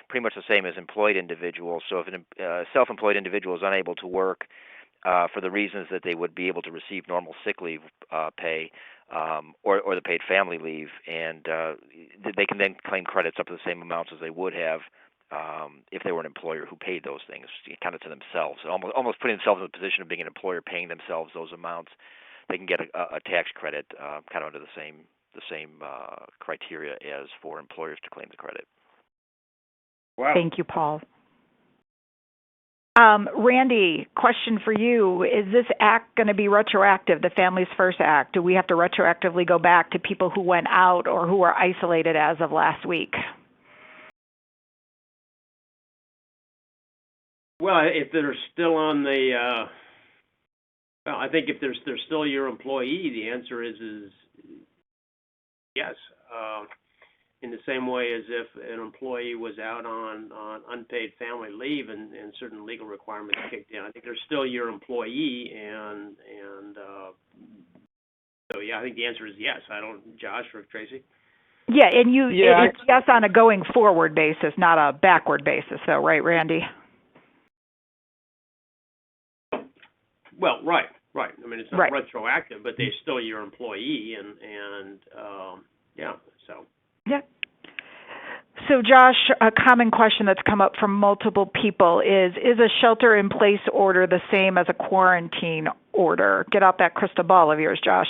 pretty much the same as employed individuals. So if a self-employed individual is unable to work for the reasons that they would be able to receive normal sick leave pay or the paid family leave, and they can then claim credits up to the same amounts as they would have if they were an employer who paid those things kind of to themselves, almost putting themselves in the position of being an employer paying themselves those amounts. They can get a tax credit kind of under the same criteria as for employers to claim the credit. Wow. Thank you, Paul. Randy, question for you. Is this act going to be retroactive, the Families First Act? Do we have to retroactively go back to people who went out or who are isolated as of last week? Well, if they're still on the, I think if they're still your employee, the answer is yes. In the same way as if an employee was out on unpaid family leave and certain legal requirements kicked in, I think they're still your employee, and so yeah, I think the answer is yes. Josh or Tracy? Yeah, and it's yes on a going forward basis, not a backward basis, though, right, Randy? Well, right. Right. I mean, it's not Right. retroactive, but they're still your employee, and yeah. So. Yeah. So, Josh, a common question that's come up from multiple people is a shelter-in-place order the same as a quarantine order? Get out that crystal ball of yours, Josh.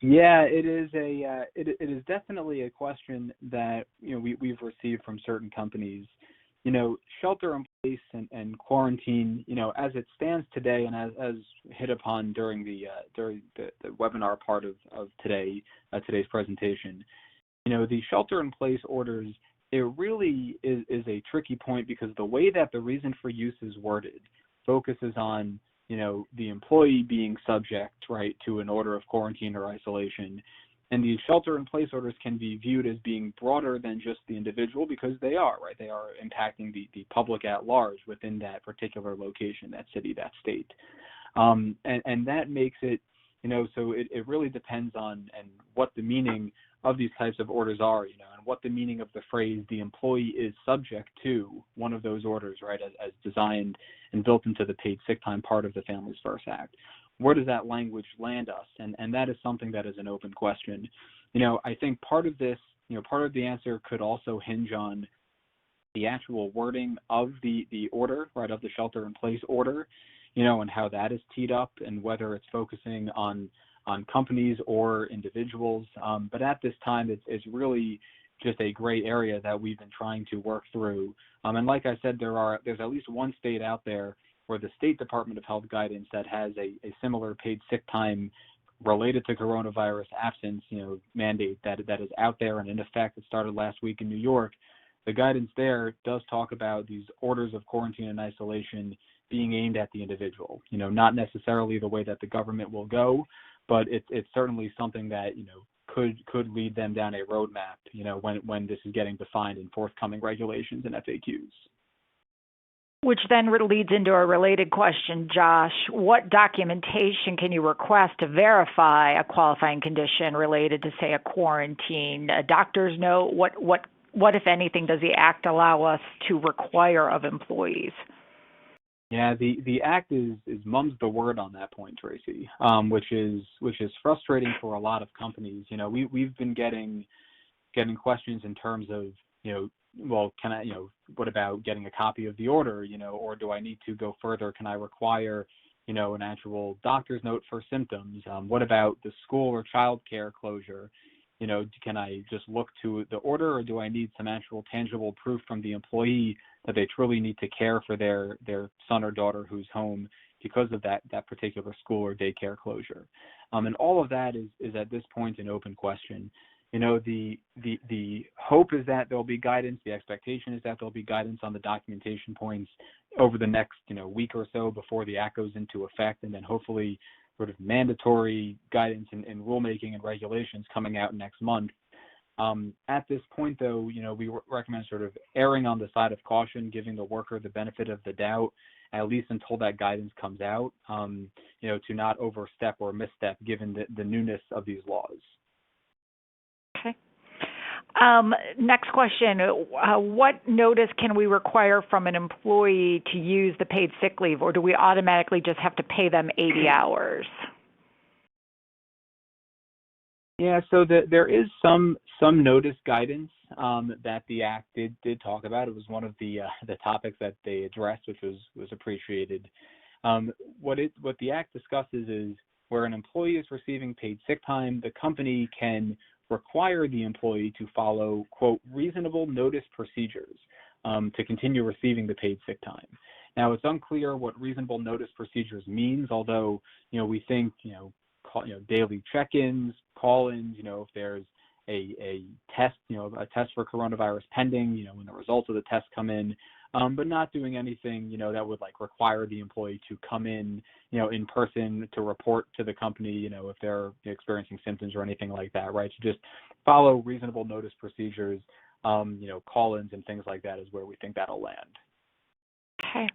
Yeah, it is it is definitely a question that we've received from certain companies. Shelter in place and quarantine, as it stands today, and as hit upon during the webinar part of today's presentation, the shelter in place orders, it really is a tricky point because the way that the reason for use is worded focuses on the employee being subject, right, to an order of quarantine or isolation. And these shelter-in-place orders can be viewed as being broader than just the individual because they are, right? They are impacting the public at large within that particular location, that city, that state. And that makes it, so it really depends on and what the meaning of these types of orders are, and what the meaning of the phrase the employee is subject to one of those orders, right, as designed and built into the paid sick time part of the Families First Act. Where does that language land us? And that is something that is an open question. I think part of this, part of the answer could also hinge on the actual wording of the order, right, of the shelter-in-place order, and how that is teed up and whether it's focusing on companies or individuals. But at this time, it's really just a gray area that we've been trying to work through. And like I said, there's at least one state out there where the State Department of Health guidance that has a similar paid sick time related to coronavirus absence, mandate that is out there and in effect. It started last week in New York. The guidance there does talk about these orders of quarantine and isolation being aimed at the individual, not necessarily the way that the government will go, but it's certainly something that, could lead them down a roadmap, when this is getting defined in forthcoming regulations and FAQs. Which then leads into a related question, Josh. What documentation can you request to verify a qualifying condition related to, say, a quarantine? A doctor's note? What, if anything, does the Act allow us to require of employees? Yeah, the Act is mum's the word on that point, Tracy, which is frustrating for a lot of companies. We've been getting questions in terms of, well, can I, what about getting a copy of the order, or do I need to go further? Can I require, an actual doctor's note for symptoms? What about the school or child care closure? Can I just look to the order, or do I need some actual tangible proof from the employee that they truly need to care for their son or daughter who's home because of that particular school or daycare closure? And all of that is at this point an open question. The hope is that there'll be guidance. The expectation is that there'll be guidance on the documentation points over the next, week or so before the Act goes into effect, and then hopefully sort of mandatory guidance and rulemaking and regulations coming out next month. At this point, though, we recommend sort of erring on the side of caution, giving the worker the benefit of the doubt, at least until that guidance comes out, to not overstep or misstep given the newness of these laws. Okay. Next question. What notice can we require from an employee to use the paid sick leave, or do we automatically just have to pay them 80 hours? Yeah, so there is some notice guidance that the Act did talk about. It was one of the topics that they addressed, which was appreciated. What the Act discusses is where an employee is receiving paid sick time, the company can require the employee to follow, quote, reasonable notice procedures to continue receiving the paid sick time. Now, it's unclear what reasonable notice procedures means, although, we think, daily check-ins, call-ins, if there's a test, a test for coronavirus pending, when the results of the test come in, but not doing anything, that would require the employee to come in, in person to report to the company, if they're experiencing symptoms or anything like that, right? To just follow reasonable notice procedures, call-ins and things like that is where we think that'll land. Okay.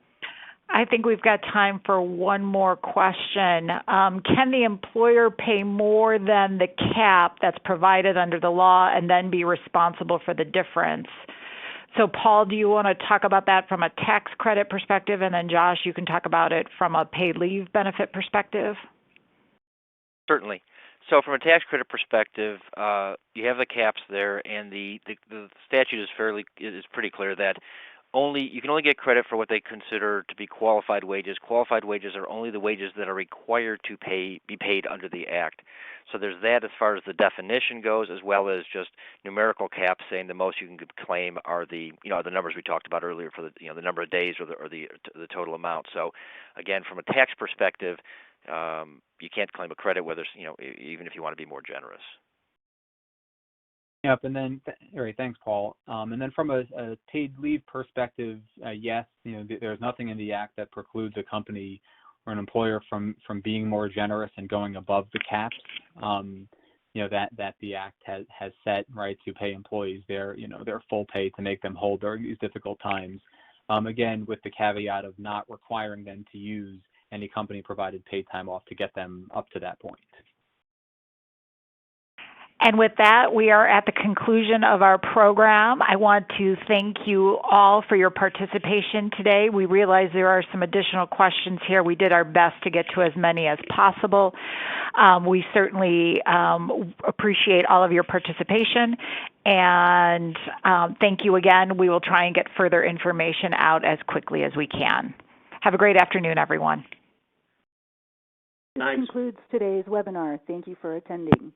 I think we've got time for one more question. Can the employer pay more than the cap that's provided under the law and then be responsible for the difference? So, Paul, do you want to talk about that from a tax credit perspective? And then, Josh, you can talk about it from a paid leave benefit perspective. Certainly. So from a tax credit perspective, you have the caps there, and the statute is pretty clear that you can only get credit for what they consider to be qualified wages. Qualified wages are only the wages that are required to be paid under the Act. So there's that as far as the definition goes, as well as just numerical caps saying the most you can claim are the numbers we talked about earlier for the number of days or the total amount. So again, from a tax perspective, you can't claim a credit whether even if you want to be more generous. Yep, and then, all right, thanks, Paul. And then from a paid leave perspective, yes, there's nothing in the Act that precludes a company or an employer from being more generous and going above the caps. That the Act has set, right, to pay employees their full pay to make them whole during these difficult times. Again, with the caveat of not requiring them to use any company-provided paid time off to get them up to that point. And with that, we are at the conclusion of our program. I want to thank you all for your participation today. We realize there are some additional questions here. We did our best to get to as many as possible. We certainly appreciate all of your participation. And thank you again. We will try and get further information out as quickly as we can. Have a great afternoon, everyone. This concludes today's webinar. Thank you for attending.